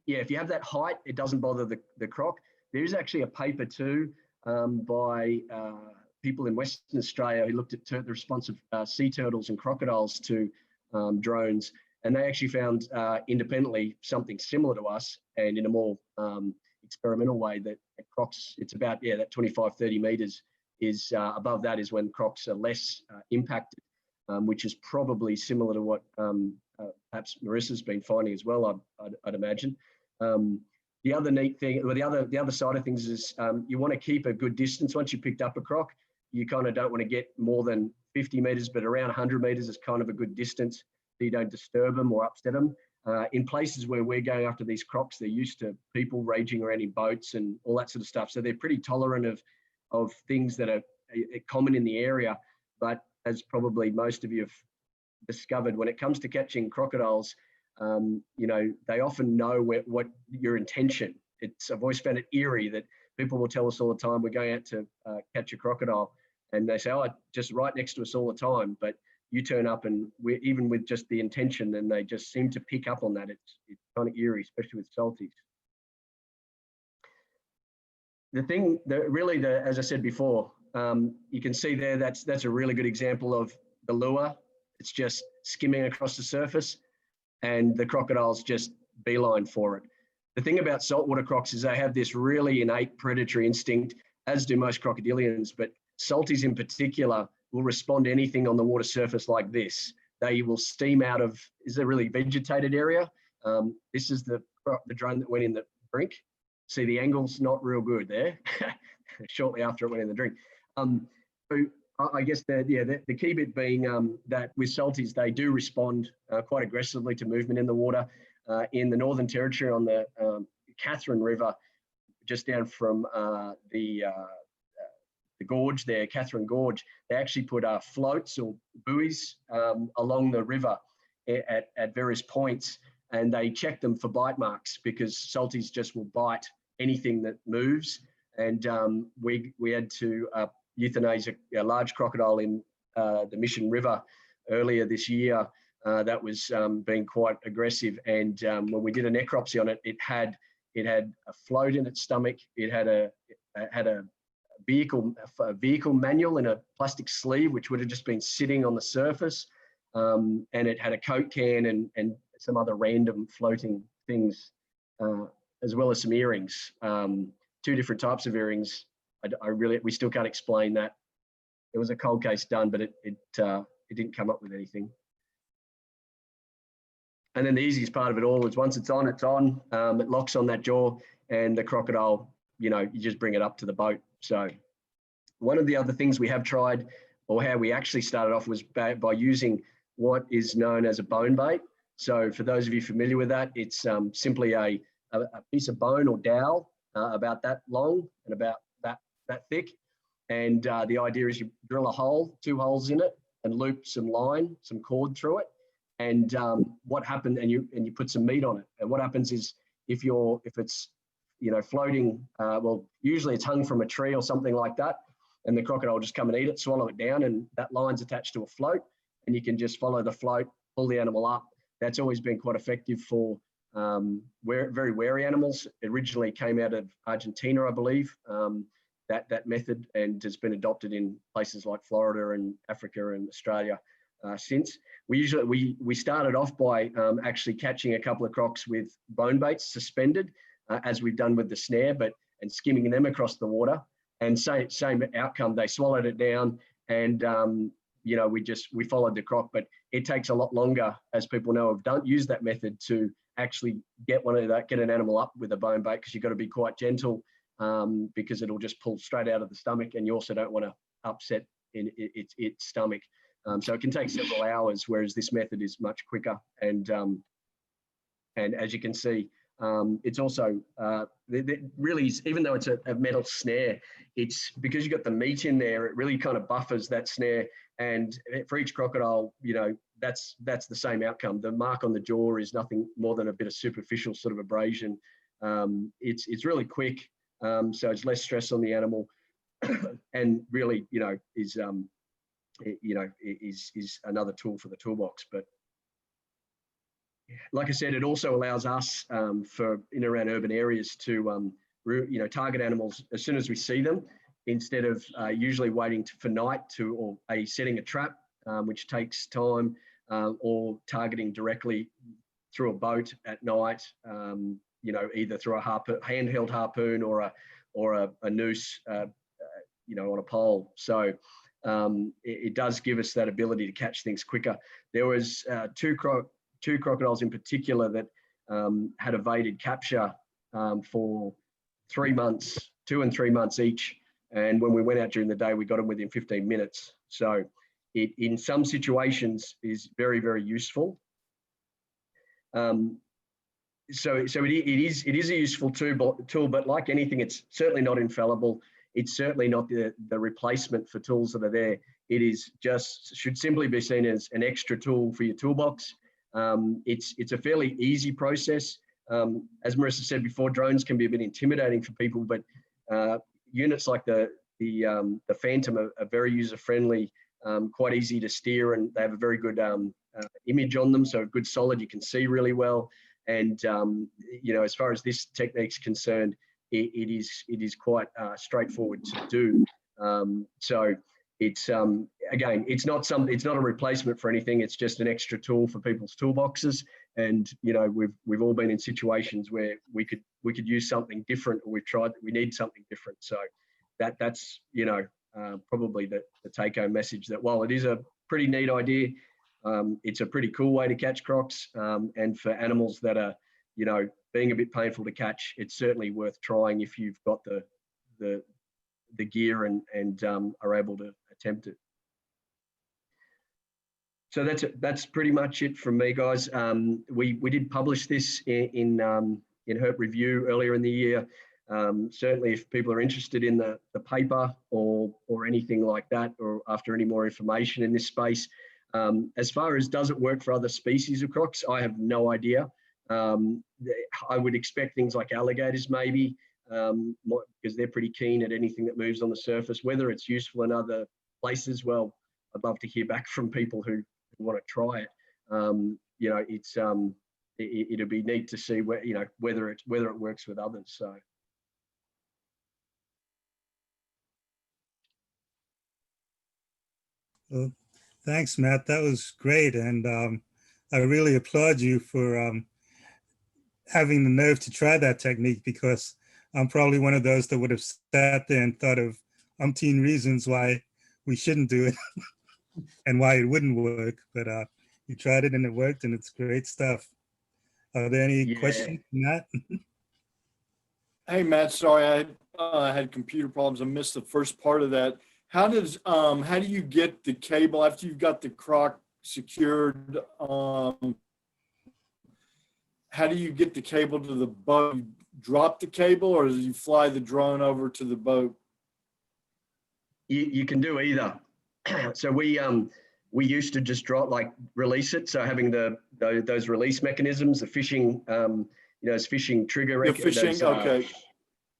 If you have that height, it doesn't bother the croc. There is actually a paper too by people in Western Australia who looked at the response of sea turtles and crocodiles to drones, and they actually found independently something similar to us, and in a more experimental way, that crocs, it's about, that 25, 30 meters is above that is when crocs are less impacted, which is probably similar to what perhaps Marissa's been finding as well, I'd imagine. The other neat thing, or the other side of things is you want to keep a good distance. Once you picked up a croc, you kind of don't want to get more than 50 meters, but around 100 meters is kind of a good distance so you don't disturb them or upset them. In places where we're going after these crocs, they're used to people raging around in boats and all that sort of stuff. So they're pretty tolerant of things that are common in the area. But as probably most of you have discovered, when it comes to catching crocodiles, they often know what your intention. I've always found it eerie that people will tell us all the time, we're going out to catch a crocodile, and they say, oh, just right next to us all the time. But you turn up and we're even with just the intention, and they just seem to pick up on that. It's kind of eerie, especially with salties. The thing that really, as I said before, you can see there, that's a really good example of the lure. It's just skimming across the surface, and the crocodile's just beeline for it. The thing about saltwater crocs is they have this really innate predatory instinct, as do most crocodilians, but salties in particular will respond to anything on the water surface like this. They will steam out of, is a really vegetated area. This is the drone that went in the drink. See, the angle's not real good there, shortly after it went in the drink. So I guess the key bit being that with salties, they do respond quite aggressively to movement in the water. In the Northern Territory on the Catherine River, just down from the gorge there, Catherine Gorge, they actually put floats or buoys along the river at various points, and they check them for bite marks because salties just will bite anything that moves. And we had to euthanize a large crocodile in the Mission River earlier this year that was being quite aggressive. And when we did a necropsy on it, it had a float in its stomach. It had a vehicle manual in a plastic sleeve, which would have just been sitting on the surface. And it had a Coke can and some other random floating things, as well as some earrings, 2 different types of earrings. We still can't explain that. It was a cold case done, but it didn't come up with anything. And then the easiest part of it all is once it's on, it's on. It locks on that jaw, and the crocodile, you just bring it up to the boat. So one of the other things we have tried, or how we actually started off, was by using what is known as a bone bait. So for those of you familiar with that, it's simply a piece of bone or dowel about that long and about that thick. And the idea is you drill a hole, 2 holes in it, and loop some line, some cord through it. And what happened, and you put some meat on it. And what happens is if it's floating, well, usually it's hung from a tree or something like that, and the crocodile will just come and eat it, swallow it down, and that line's attached to a float, and you can just follow the float, pull the animal up. That's always been quite effective for very wary animals. It originally came out of Argentina, I believe, that method, and has been adopted in places like Florida and Africa and Australia since. We started off by actually catching a couple of crocs with bone baits suspended, as we've done with the snare, and skimming them across the water, and same outcome. They swallowed it down, and we followed the croc. But it takes a lot longer, as people know have used that method, to actually get an animal up with a bone bait, because you've got to be quite gentle, because it'll just pull straight out of the stomach, and you also don't want to upset its stomach. So it can take several hours, whereas this method is much quicker. And as you can see, it's also really, even though it's a metal snare, it's because you've got the meat in there, it really kind of buffers that snare. And for each crocodile, that's the same outcome. The mark on the jaw is nothing more than a bit of superficial sort of abrasion. It's really quick, so it's less stress on the animal, and really, is another tool for the toolbox. But like I said, it also allows us for in and around urban areas to target animals as soon as we see them, instead of usually waiting for night or setting a trap, which takes time, or targeting directly through a boat at night, either through a handheld harpoon or a noose, on a pole. So it does give us that ability to catch things quicker. There was two crocodiles in particular that had evaded capture for 3 months, 2 and 3 months each. And when we went out during the day, we got them within 15 minutes. So it, in some situations, is very, very useful. So it is a useful tool, but like anything, it's certainly not infallible. It's certainly not the replacement for tools that are there. It is should simply be seen as an extra tool for your toolbox. It's a fairly easy process. As Marisa said before, drones can be a bit intimidating for people, but units like the Phantom are very user-friendly, quite easy to steer, and they have a very good image on them, so good solid, you can see really well. And as far as this technique's concerned, it is quite straightforward to do. So it's again, it's not a replacement for anything. It's just an extra tool for people's toolboxes. And we've all been in situations where we could use something different, or we need something different. So that's probably the take-home message, that while it is a pretty neat idea, it's a pretty cool way to catch crocs, and for animals that are being a bit painful to catch, it's certainly worth trying if you've got the gear and are able to attempt it. So that's pretty much it from me, guys. We did publish this in Herp Review earlier in the year. Certainly, if people are interested in the paper or anything like that, or after any more information in this space, as far as does it work for other species of crocs, I have no idea. I would expect things like alligators, maybe, because they're pretty keen at anything that moves on the surface. Whether it's useful in other places, well, I'd love to hear back from people who want to try it. It'd be neat to see whether it works with others. So. Well, thanks, Matt. That was great. And I really applaud you for having the nerve to try that technique, because I'm probably one of those that would have sat there and thought of umpteen reasons why we shouldn't do it and why it wouldn't work. But you tried it and it worked, and it's great stuff. Are there any Yeah. questions from that? Hey, Matt, sorry, I had computer problems. I missed the first part of that. How do you get the cable after you've got the crock secured? How do you get the cable to the boat? You drop the cable, or do you fly the drone over to the boat? You can do either. So we used to just release it. So having those release mechanisms, the fishing, those fishing trigger, The fishing, those, okay.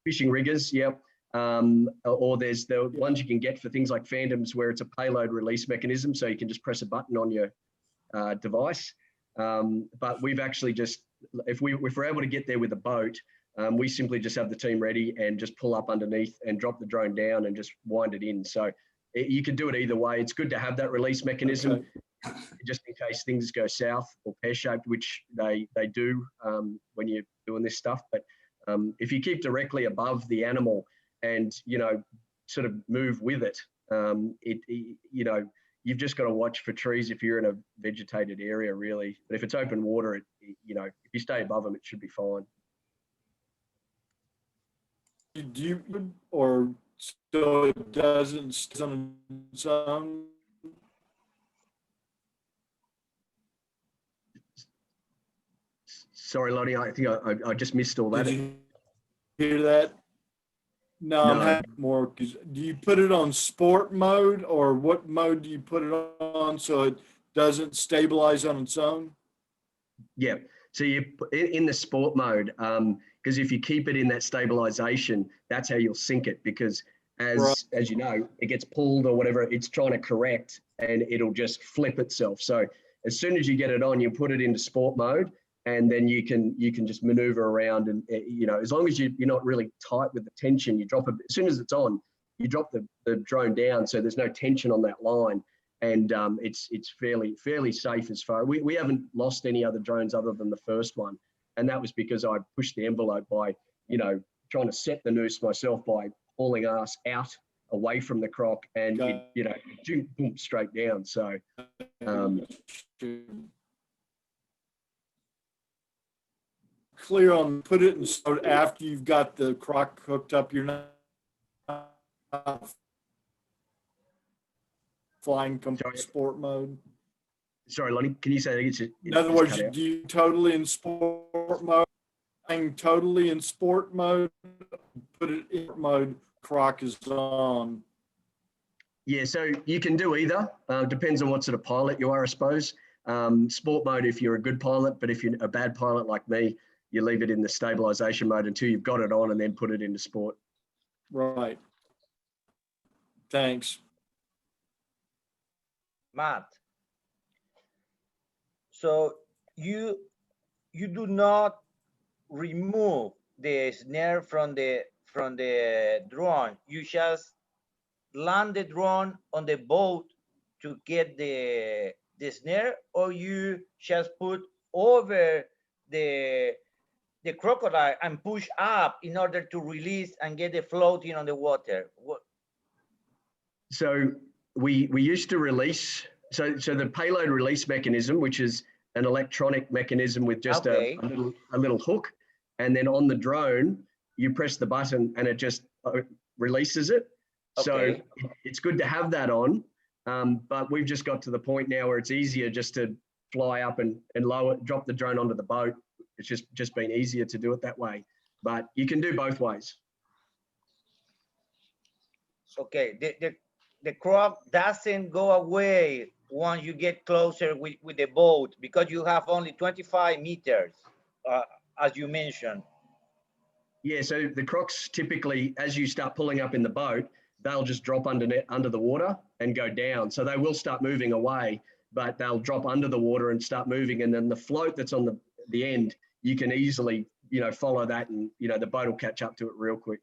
fishing riggers, yep. Or there's the ones you can get for things like Phantoms, where it's a payload release mechanism, so you can just press a button on your device. But we've actually just, if we're able to get there with a boat, we simply just have the team ready and just pull up underneath and drop the drone down and just wind it in. So you can do it either way. It's good to have that release mechanism, okay, just in case things go south or pear-shaped, which they do when you're doing this stuff. But if you keep directly above the animal and, sort of move with it, you've just got to watch for trees if you're in a vegetated area, really. But if it's open water, if you stay above them, it should be fine. Do you, or so it doesn't stay on its own? Sorry, Lonnie, I think I just missed all that. Did you hear that? No, I'm having more. Do you put it on sport mode, or what mode do you put it on so it doesn't stabilize on its own? Yeah, so you in the sport mode, because if you keep it in that stabilization, that's how you'll sink it, because as you know, it gets pulled or whatever, it's trying to correct and it'll just flip itself. So as soon as you get it on, you put it into sport mode, and then you can just maneuver around, and as long as you're not really tight with the tension, you drop it as soon as it's on, you drop the drone down so there's no tension on that line, and it's fairly safe as far. We haven't lost any other drones other than the first one, and that was because I pushed the envelope by trying to set the noose myself by hauling us out away from the croc, and boom, straight down. So clear on, put it in sport after you've got the crock hooked up. You're not flying sport mode. Sorry, Lonnie, can you say that again? In other words, do you totally in sport mode? Totally in sport mode, put it in mode, crock is on. Yeah, so you can do either. Depends on what sort of pilot you are, I suppose. Sport mode if you're a good pilot, but if you're a bad pilot like me, you leave it in the stabilization mode until you've got it on, and then put it into sport. Right. Thanks. Matt, so you do not remove the snare from the drone. You just land the drone on the boat to get the snare, or you just put over the crocodile and push up in order to release and get it floating on the water? So we used to release, so the payload release mechanism, which is an electronic mechanism with just a little hook, and then on the drone you press the button and it just releases it. Okay. So it's good to have that on, but we've just got to the point now where it's easier just to fly up and drop the drone onto the boat. It's just been easier to do it that way, but you can do both ways. Okay, the croc doesn't go away once you get closer with the boat, because you have only 25 meters, as you mentioned. Yeah, so the crocs typically, as you start pulling up in the boat, they'll just drop under the water and go down. So they will start moving away, but they'll drop under the water and start moving. And then the float that's on the end, you can easily, follow that, and, the boat will catch up to it real quick.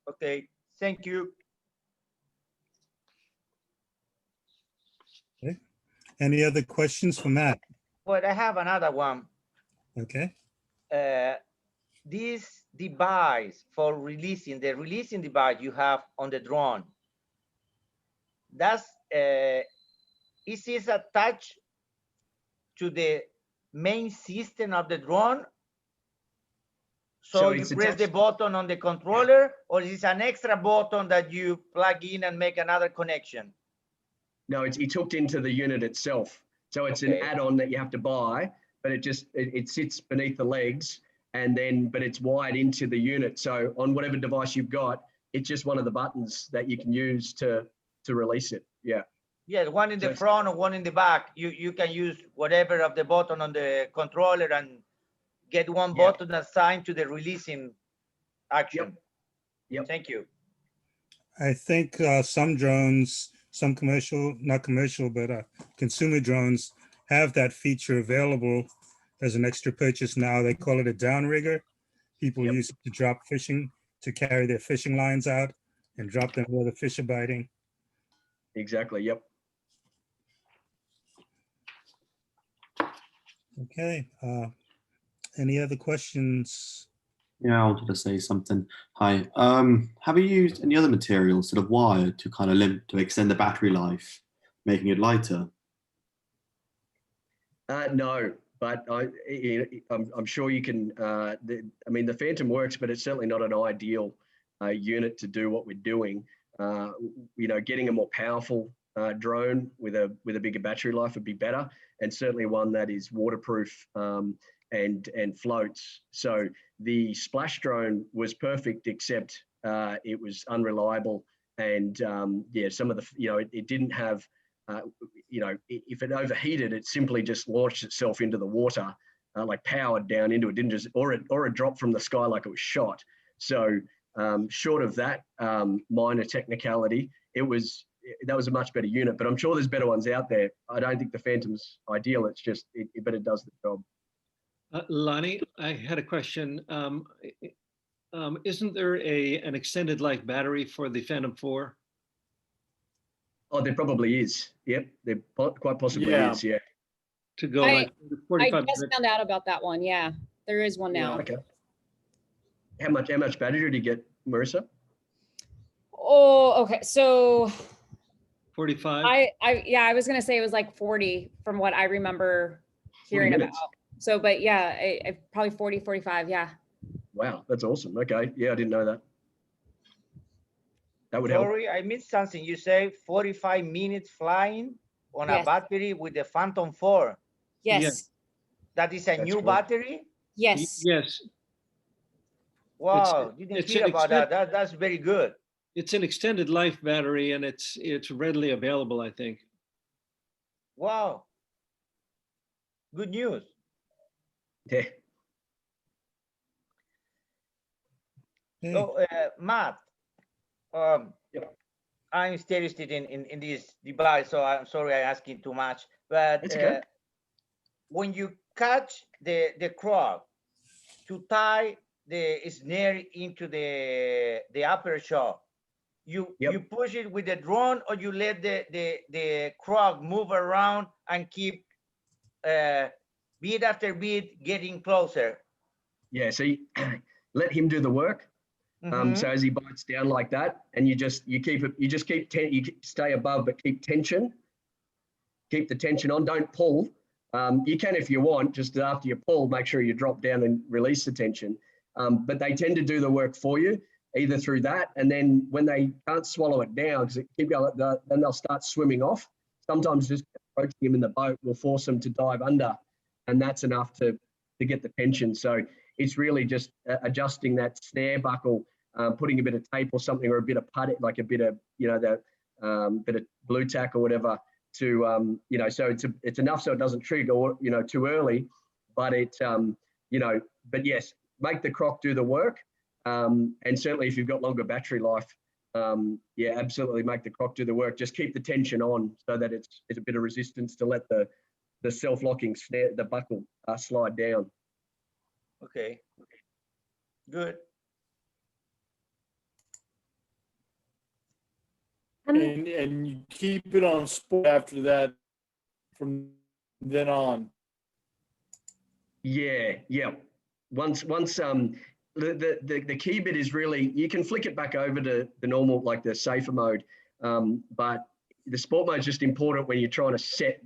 Okay, thank you. Okay. Any other questions for Matt? But I have another one. Okay. This device for releasing, the releasing device you have on the drone, that's is this attached to the main system of the drone? So you it's press the attached- button on the controller, or is it an extra button that you plug in and make another connection? No, it's hooked into the unit itself. So it's an Okay. add-on that you have to buy, but it sits beneath the legs, and then but it's wired into the unit. So on whatever device you've got, it's just one of the buttons that you can use to release it. Yeah. Yeah, one in So the it's- front or one in the back. You can use whatever of the button on the controller and get one Yeah. button assigned to the releasing action. Yep. Thank you. I think some drones, some commercial, not commercial, but consumer drones have that feature available as an extra purchase now. They call it a downrigger. People Yep. use it to drop fishing, to carry their fishing lines out and drop them where the fish are biting. Exactly. Yep. Okay. Any other questions? Yeah, I wanted to say something. Hi. Have you used any other materials, sort of wire, to kind of to extend the battery life, making it lighter? No, but I'm sure you can. I mean, the Phantom works, but it's certainly not an ideal unit to do what we're doing. Getting a more powerful drone with a bigger battery life would be better, and certainly one that is waterproof and floats. So the splash drone was perfect, except it was unreliable, and some of the it didn't have. If it overheated, it simply just launched itself into the water, like powered down into it, didn't just, or it dropped from the sky like it was shot. So short of that minor technicality, that was a much better unit. But I'm sure there's better ones out there. I don't think the Phantom's ideal. It's just, but it does the job. Lonnie, I had a question. Isn't there an extended life battery for the Phantom 4? Oh, there probably is. Yep, there quite possibly Yeah. is. Yeah. To go I- like I 45 just minutes? found out about that one. Yeah, there is one now. Okay. How much battery did you get, Marisa? Oh, okay. So 45? I was gonna say it was like 40 from what I remember 40 hearing about. minutes. So, but yeah, I probably 40, 45. Yeah. Wow, that's awesome. Okay, yeah, I didn't know that. That would help. Sorry, I missed something. You say 45 minutes flying on a Yes. battery with the Phantom 4. Yes. Yes. That is a That's new cool. battery? Yes. Yes, Wow, didn't it's hear an about that. That's very good. it's an extended life battery and it's readily available, I think. Wow. Good news. Yeah. Okay. So, Matt, Yep. I'm still interested in this device, so I'm sorry I'm asking too much. But It's okay. when you catch the crab to tie the snare into the upper jaw, you push it with the drone, or you let the crab move around and keep beat after beat getting closer. Yeah, so you let him do the work. Mhm. So as he bites down like that, and you stay above, but keep tension. Keep the tension on. Don't pull. You can if you want. Just after you pull, make sure you drop down and release the tension. But they tend to do the work for you, either through that, and then when they can't swallow it down, because it keep going, then they'll start swimming off. Sometimes just approaching him in the boat will force them to dive under, and that's enough to get the tension. So it's really just adjusting that snare buckle, putting a bit of tape or something, or a bit of putty, like a bit of bit of blue tack or whatever, to so it's enough so it doesn't trigger too early, but but yes, make the croc do the work, and certainly if you've got longer battery life, absolutely make the croc do the work. Just keep the tension on so that it's a bit of resistance to let the self-locking snare, the buckle, slide down. Okay. Good. And you keep it on sport after that from then on? Yeah. Once the key bit is really, you can flick it back over to the normal, like the safer mode, but the sport mode is just important when you're trying to set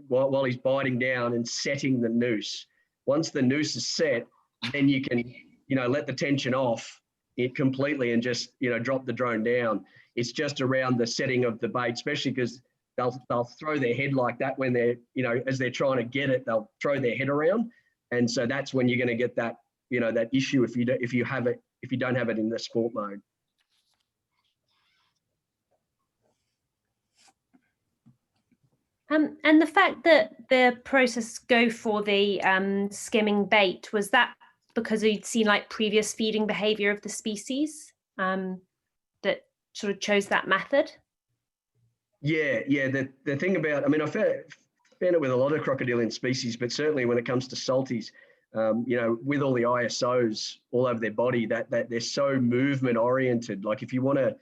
while he's biting down and setting the noose. Once the noose is set, then you can, let the tension off it completely and just, drop the drone down. It's just around the setting of the bait, especially because they'll throw their head like that when they're, as they're trying to get it, they'll throw their head around. And so that's when you're going to get that, that issue if you don't have it in the sport mode. And the fact that the process go for the skimming bait, was that because you'd seen like previous feeding behavior of the species that sort of chose that method? Yeah. The thing about, I mean, I found it with a lot of crocodilian species, but certainly when it comes to salties, with all the ISOs all over their body, that they're so movement oriented. Like if you want to,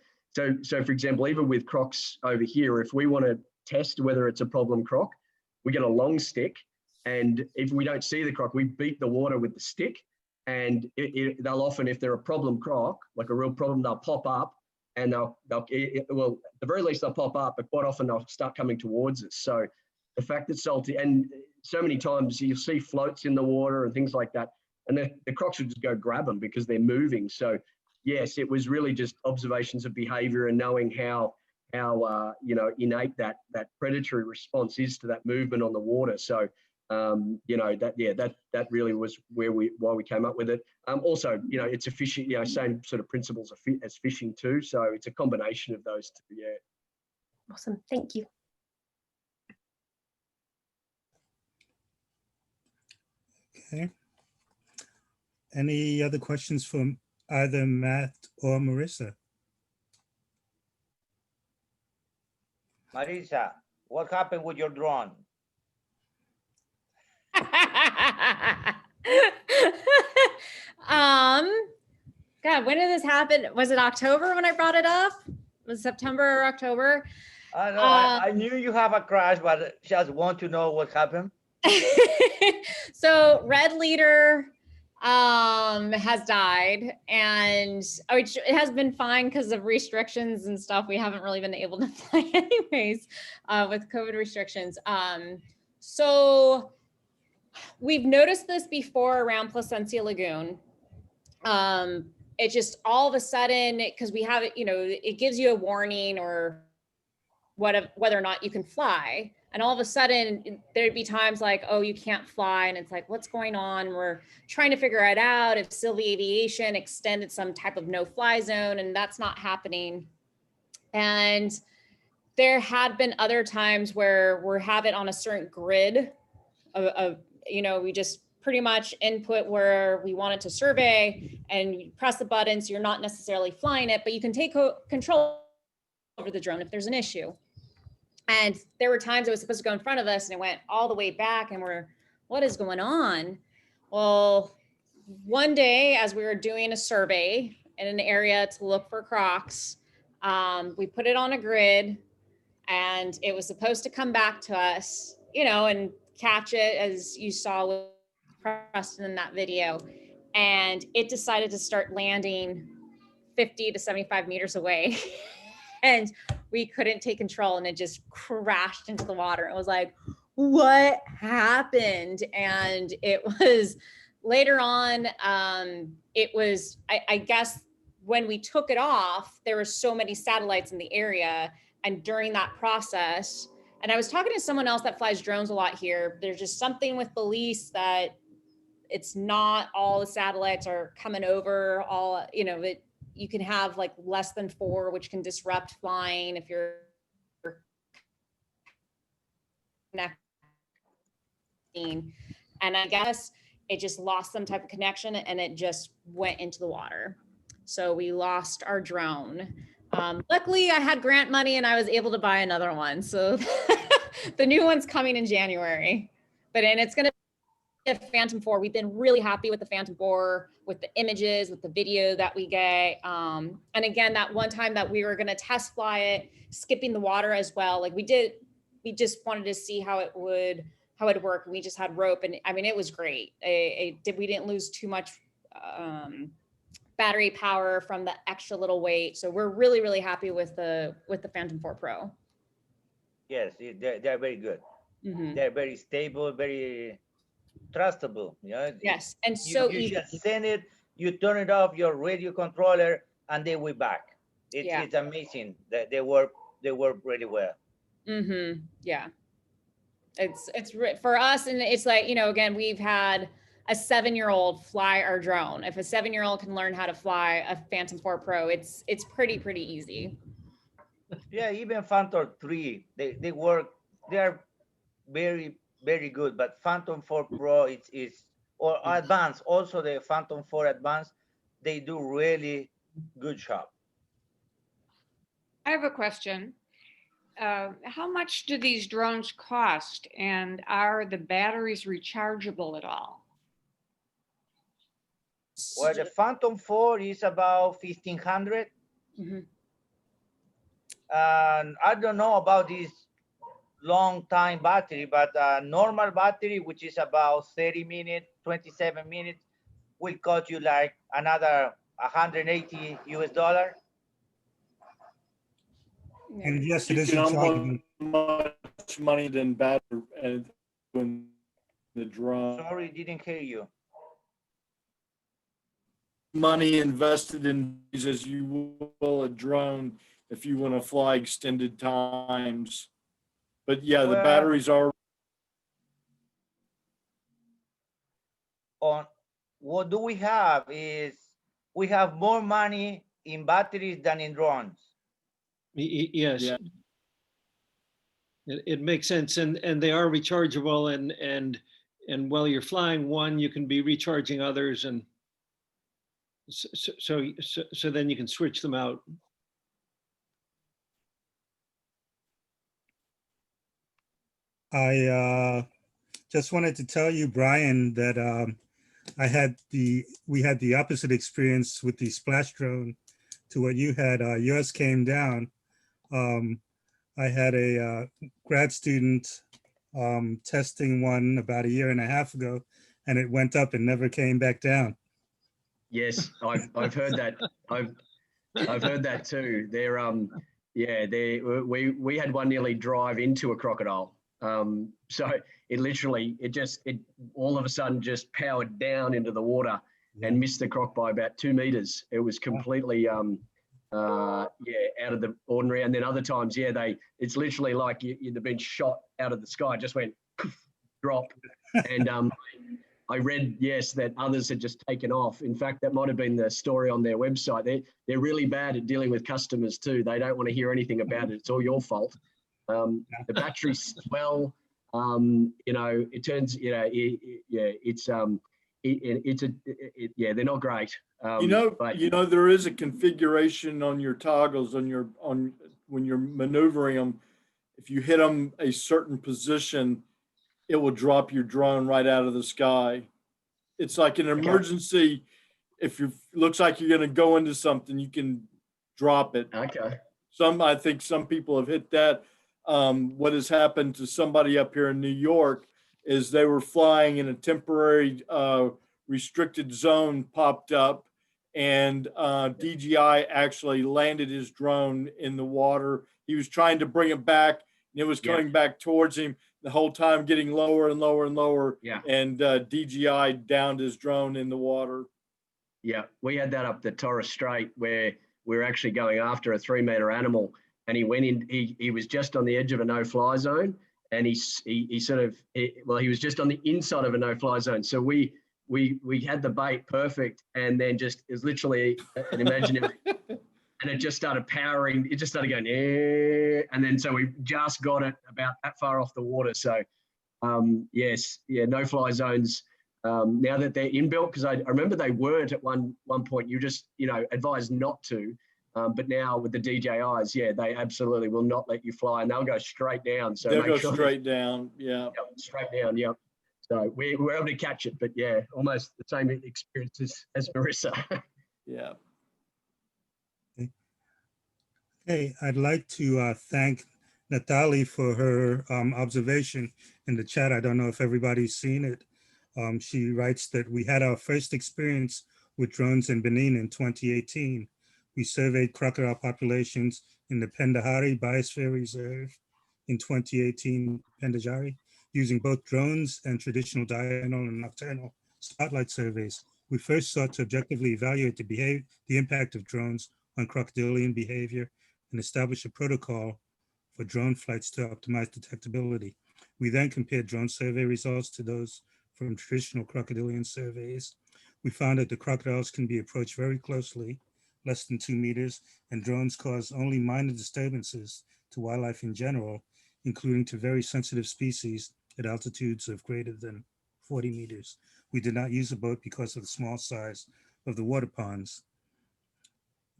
so for example, even with crocs over here, if we want to test whether it's a problem croc, we get a long stick, and if we don't see the croc, we beat the water with the stick, and they'll often, if they're a problem croc, like a real problem, they'll pop up, and well, at the very least they'll pop up, but quite often they'll start coming towards us. So the fact that salty, and so many times you'll see floats in the water and things like that, and the crocs will just go grab them because they're moving. So yes, it was really just observations of behavior and knowing how innate that predatory response is to that movement on the water. So that really was why we came up with it. Also, it's a fishing, same sort of principles as fishing too. So it's a combination of those two. Yeah. Awesome, thank you. Okay. Any other questions from either Matt or Marisa? Marisa, what happened with your drone? God, when did this happen? Was it October when I brought it up? Was it September or October? I knew you have a crash, but just want to know what happened. So Red Leader has died, and it has been fine because of restrictions and stuff. We haven't really been able to fly anyways with COVID restrictions. So we've noticed this before around Placencia Lagoon. It just all of a sudden, because we have it, it gives you a warning or whether or not you can fly. And all of a sudden there'd be times like, oh, you can't fly. And it's like, what's going on? We're trying to figure it out. If Sylvia Aviation extended some type of no fly zone, and that's not happening. And there had been other times where we have it on a certain grid of we just pretty much input where we want it to survey, and you press the button. So you're not necessarily flying it, but you can take control over the drone if there's an issue. And there were times it was supposed to go in front of us and it went all the way back, and what is going on? Well, one day as we were doing a survey in an area to look for crocs, we put it on a grid, and it was supposed to come back to us, and catch it, as you saw with Preston in that video. And it decided to start landing 50 to 75 meters away. And we couldn't take control, and it just crashed into the water. It was like, what happened? And it was later on, it was, I guess when we took it off, there were so many satellites in the area. And during that process, and I was talking to someone else that flies drones a lot here, there's just something with Belize that it's not all the satellites are coming over, all, you can have like less than 4, which can disrupt flying if you're connecting. And I guess it just lost some type of connection, and it just went into the water. So we lost our drone. Luckily I had grant money and I was able to buy another one. So the new one's coming in January, and it's going to be a Phantom 4. We've been really happy with the Phantom 4, with the images, with the video that we get. And again, that one time that we were going to test fly it, skipping the water as well. Like we did just wanted to see how it'd work. And we just had rope, and I mean, it was great. We didn't lose too much battery power from the extra little weight. So we're really, really happy with the Phantom 4 Pro. Yes, they're very good. Mm-hmm. They're very stable, very trustable. Yes, and so you easy. just send it, you turn it off your radio controller, and they will back. Yeah. It's amazing that they work really well. Mm-hmm. Yeah. It's for us, and it's like, again, we've had a 7-year-old fly our drone. If a 7-year-old can learn how to fly a Phantom 4 Pro, it's pretty easy. Yeah, even Phantom 3, they work. They are very, very good. But Phantom 4 Pro, or Advanced, also the Phantom 4 Advanced, they do really good job. I have a question. How much do these drones cost, and are the batteries rechargeable at all? Well, the Phantom 4 is about 1,500. Mm-hmm. And I don't know about this long time battery, but normal battery, which is about 30 minutes, 27 minutes, will cost you like another $180 US. And yes, it is You know, rechargeable. much money than battery and the drone. Sorry, didn't hear you. Money invested in these as you will a drone if you want to fly extended times. But yeah, the Well, batteries are. On what do we have is we have more money in batteries than in drones. Yes. Yeah. It makes sense, and they are rechargeable, and while you're flying one, you can be recharging others, and so then you can switch them out. I just wanted to tell you, Brian, that we had the opposite experience with the splash drone to what you had. Yours came down. I had a grad student testing one about 1.5 years ago, and it went up and never came back down. Yes, I've heard that. I've heard that too. They're we had one nearly drive into a crocodile. So it all of a sudden just powered down into the water and missed the croc by about 2 meters. It was completely out of the ordinary. And then other times, it's literally like you'd have been shot out of the sky, just went drop. And I read, that others had just taken off. In fact, that might have been the story on their website. They're really bad at dealing with customers too. They don't want to hear anything about it. It's all your fault. The batteries swell. It turns. They're not great. But there is a configuration on your toggles on when you're maneuvering them. If you hit them a certain position, it will drop your drone right out of the sky. It's like an emergency. If you looks like you're going to go into something, you can drop it. Okay. I think some people have hit that. What has happened to somebody up here in New York is they were flying in a temporary restricted zone popped up, and DJI actually landed his drone in the water. He was trying to bring it back, and it was coming back towards him the whole time, getting lower and lower and lower. Yeah. And DJI downed his drone in the water. Yeah, we had that up the Torres Strait where we were actually going after a 3-meter animal, and he went in. He was just on the edge of a no-fly zone, and he was just on the inside of a no-fly zone. So we had the bait perfect, and then it was literally an imaginary. And it just started powering. It just started going, and then so we just got it about that far off the water. So, no-fly zones. Now that they're inbuilt, because I remember they weren't at one point. You just advised not to, but now with the DJIs, they absolutely will not let you fly, and they'll go straight down. So they'll go straight down. Yeah, straight down. Yep. So we were able to catch it, but almost the same experience as Marisa. Yeah. Okay, I'd like to thank Natalie for her observation in the chat. I don't know if everybody's seen it. She writes that we had our first experience with drones in Benin in 2018. We surveyed crocodile populations in the Pendahari Biosphere Reserve in 2018, Pendajari, using both drones and traditional diurnal and nocturnal spotlight surveys. We first sought to objectively evaluate the impact of drones on crocodilian behavior and establish a protocol for drone flights to optimize detectability. We then compared drone survey results to those from traditional crocodilian surveys. We found that the crocodiles can be approached very closely, less than 2 meters, and drones cause only minor disturbances to wildlife in general, including to very sensitive species at altitudes of greater than 40 meters. We did not use a boat because of the small size of the water ponds.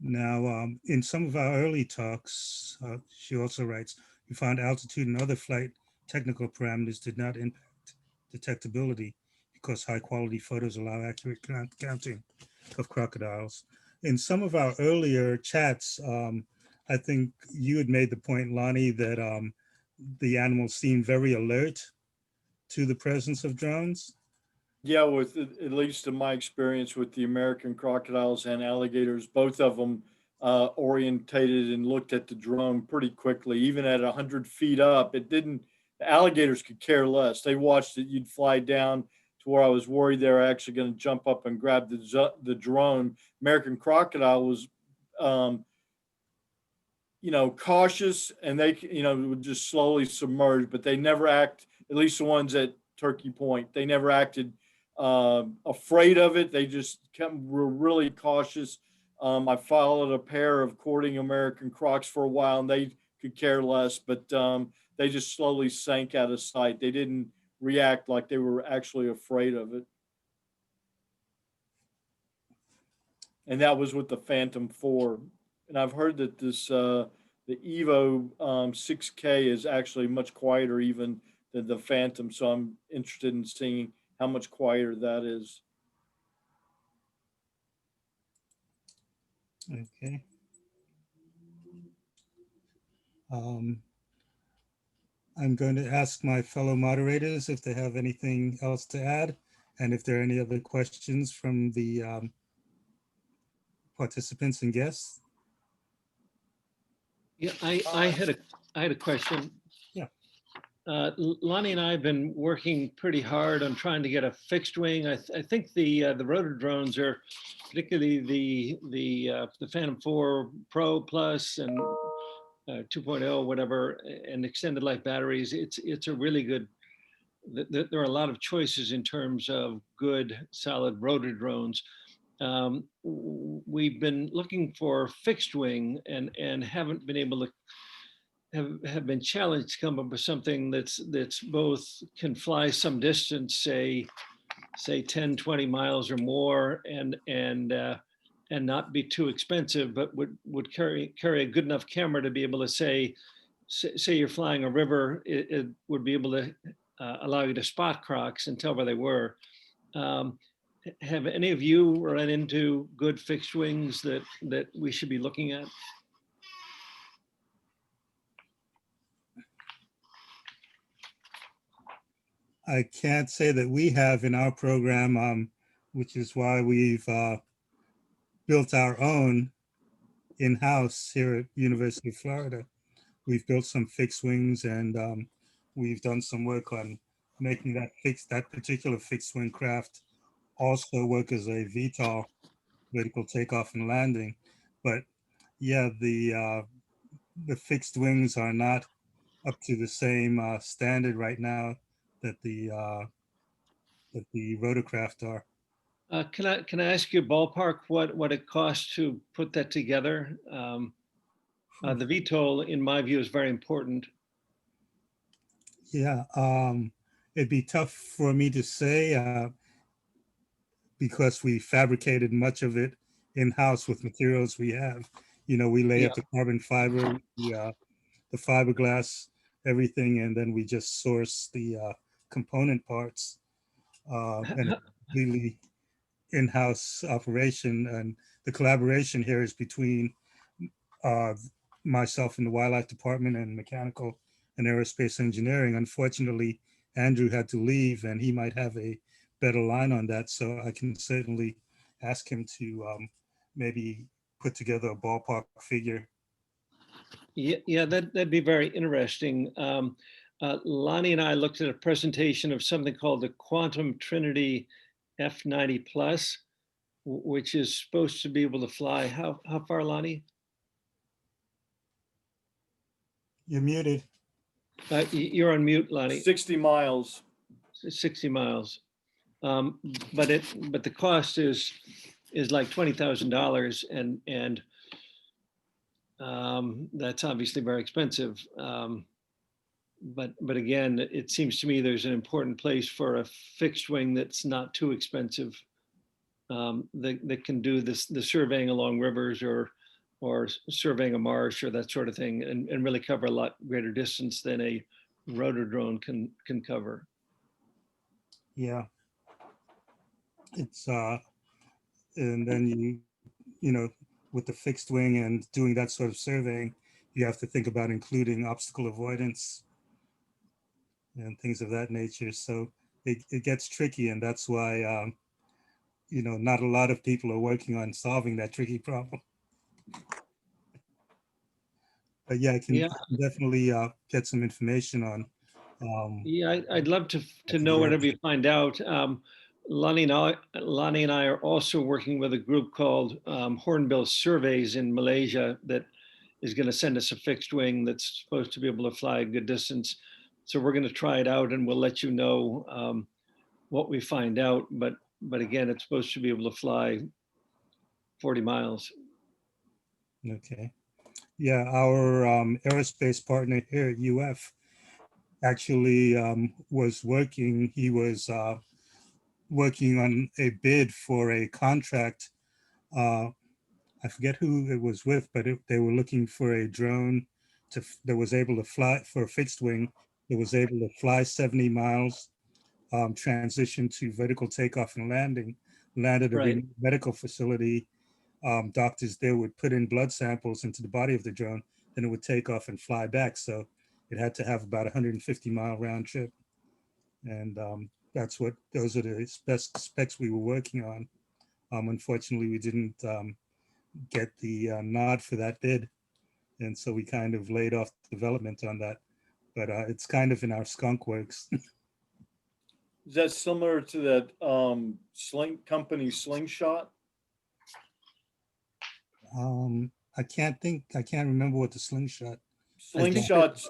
Now, in some of our early talks, she also writes, we found altitude and other flight technical parameters did not impact detectability because high quality photos allow accurate counting of crocodiles. In some of our earlier chats, I think you had made the point, Lonnie, that the animals seem very alert to the presence of drones. Yeah, with at least in my experience with the American crocodiles and alligators, both of them orientated and looked at the drone pretty quickly. Even at 100 feet up, it didn't. The alligators could care less. They watched it. You'd fly down to where I was worried they were actually going to jump up and grab the drone. American crocodile was, cautious, and they, would just slowly submerge, but they never act. At least the ones at Turkey Point, they never acted afraid of it. They just were really cautious. I followed a pair of courting American crocs for a while, and they could care less, but they just slowly sank out of sight. They didn't react like they were actually afraid of it. And that was with the Phantom 4. And I've heard that this the Evo 6K is actually much quieter even than the Phantom, so I'm interested in seeing how much quieter that is. Okay. I'm going to ask my fellow moderators if they have anything else to add, and if there are any other questions from the participants and guests. Yeah, I had a question. Yeah. Lonnie and I have been working pretty hard on trying to get a fixed wing. I think the rotor drones are, particularly the Phantom 4 Pro Plus and 2.0, whatever, and extended life batteries. It's a really good. There are a lot of choices in terms of good, solid rotor drones. We've been looking for fixed wing and haven't been able to have been challenged to come up with something that's both can fly some distance, say 10, 20 miles or more, and not be too expensive, but would carry a good enough camera to be able to say you're flying a river, it would be able to allow you to spot crocs and tell where they were. Have any of you run into good fixed wings that we should be looking at? I can't say that we have in our program, which is why we've built our own in-house here at University of Florida. We've built some fixed wings, and we've done some work on making that particular fixed wing craft also work as a VTOL, vertical takeoff and landing. But yeah, the fixed wings are not up to the same standard right now that the rotorcraft are. Can I ask you ballpark what it costs to put that together? The VTOL, in my view, is very important. Yeah, it'd be tough for me to say because we fabricated much of it in-house with materials we have. We lay up the carbon fiber, the fiberglass, everything, and then we just source the component parts. And it's completely in-house operation, and the collaboration here is between myself in the wildlife department and mechanical and aerospace engineering. Unfortunately, Andrew had to leave, and he might have a better line on that. So I can certainly ask him to maybe put together a ballpark figure. Yeah, that'd be very interesting. Lonnie and I looked at a presentation of something called the Quantum Trinity F90 Plus, which is supposed to be able to fly. How far, Lonnie? You're muted. You're on mute, Lonnie. 60 miles. 60 miles. But the cost is like $20,000, and that's obviously very expensive. But again, it seems to me there's an important place for a fixed wing that's not too expensive, that can do the surveying along rivers or surveying a marsh or that sort of thing, and really cover a lot greater distance than a rotor drone can cover. Yeah. It's and then you know, with the fixed wing and doing that sort of surveying, you have to think about including obstacle avoidance and things of that nature. So it gets tricky, and that's why you know, not a lot of people are working on solving that tricky problem. But yeah, I can definitely get some information on. Yeah, I'd love to know whatever you find out. Lonnie and I are also working with a group called Hornbill Surveys in Malaysia that is going to send us a fixed wing that's supposed to be able to fly a good distance. So we're going to try it out, and we'll let you know what we find out. But again, it's supposed to be able to fly 40 miles. Okay. Yeah, our aerospace partner here at UF actually was working. He was working on a bid for a contract. I forget who it was with, but they were looking for a drone that was able to fly for a fixed wing. That was able to fly 70 miles, transition to vertical takeoff and landing, land at a remote medical facility. Doctors there would put in blood samples into the body of the drone, then it would take off and fly back. So it had to have about 150-mile round trip. And those are the specs we were working on. Unfortunately, we didn't get the nod for that bid. And so we kind of laid off development on that. But it's kind of in our skunk works. Is that similar to that Slingshot? I can't remember what the Slingshot. Slingshots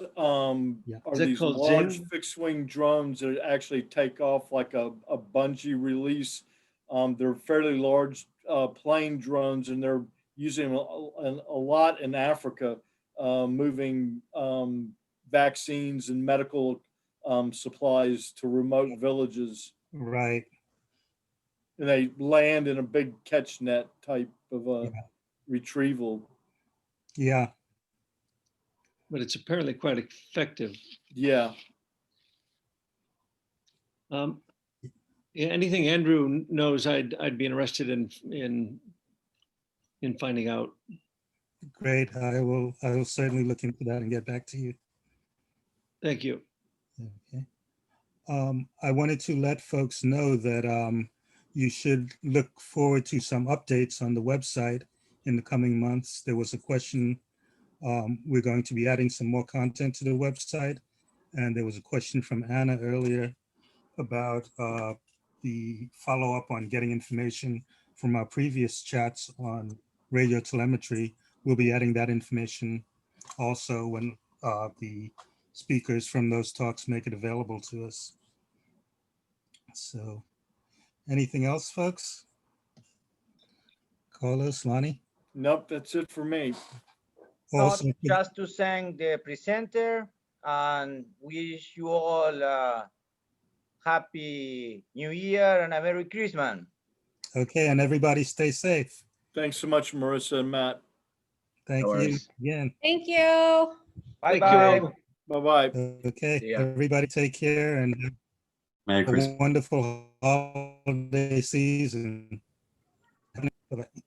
Yeah. are these large fixed wing drones that actually take off like a bungee release. They're fairly large plane drones, and they're using a lot in Africa, moving vaccines and medical supplies to remote villages. Right. And they land in a big catch net type of retrieval. Yeah. But it's apparently quite effective. Yeah. Yeah, anything Andrew knows, I'd be interested in finding out. Great. I will certainly look into that and get back to you. Thank you. Okay. I wanted to let folks know that you should look forward to some updates on the website in the coming months. There was a question. We're going to be adding some more content to the website. And there was a question from Anna earlier about the follow-up on getting information from our previous chats on radio telemetry. We'll be adding that information also when the speakers from those talks make it available to us. So anything else, folks? Carlos, Lonnie? Nope, that's it for me. Also, just to thank the presenter and wish you all a happy New Year and a Merry Christmas. okay, and everybody stay safe. Thanks so much, Marisa and Matt. Thank you again. Thank you. Bye-bye. Bye-bye. Okay, everybody take care and Merry have Christmas. a wonderful holiday season. Bye-bye.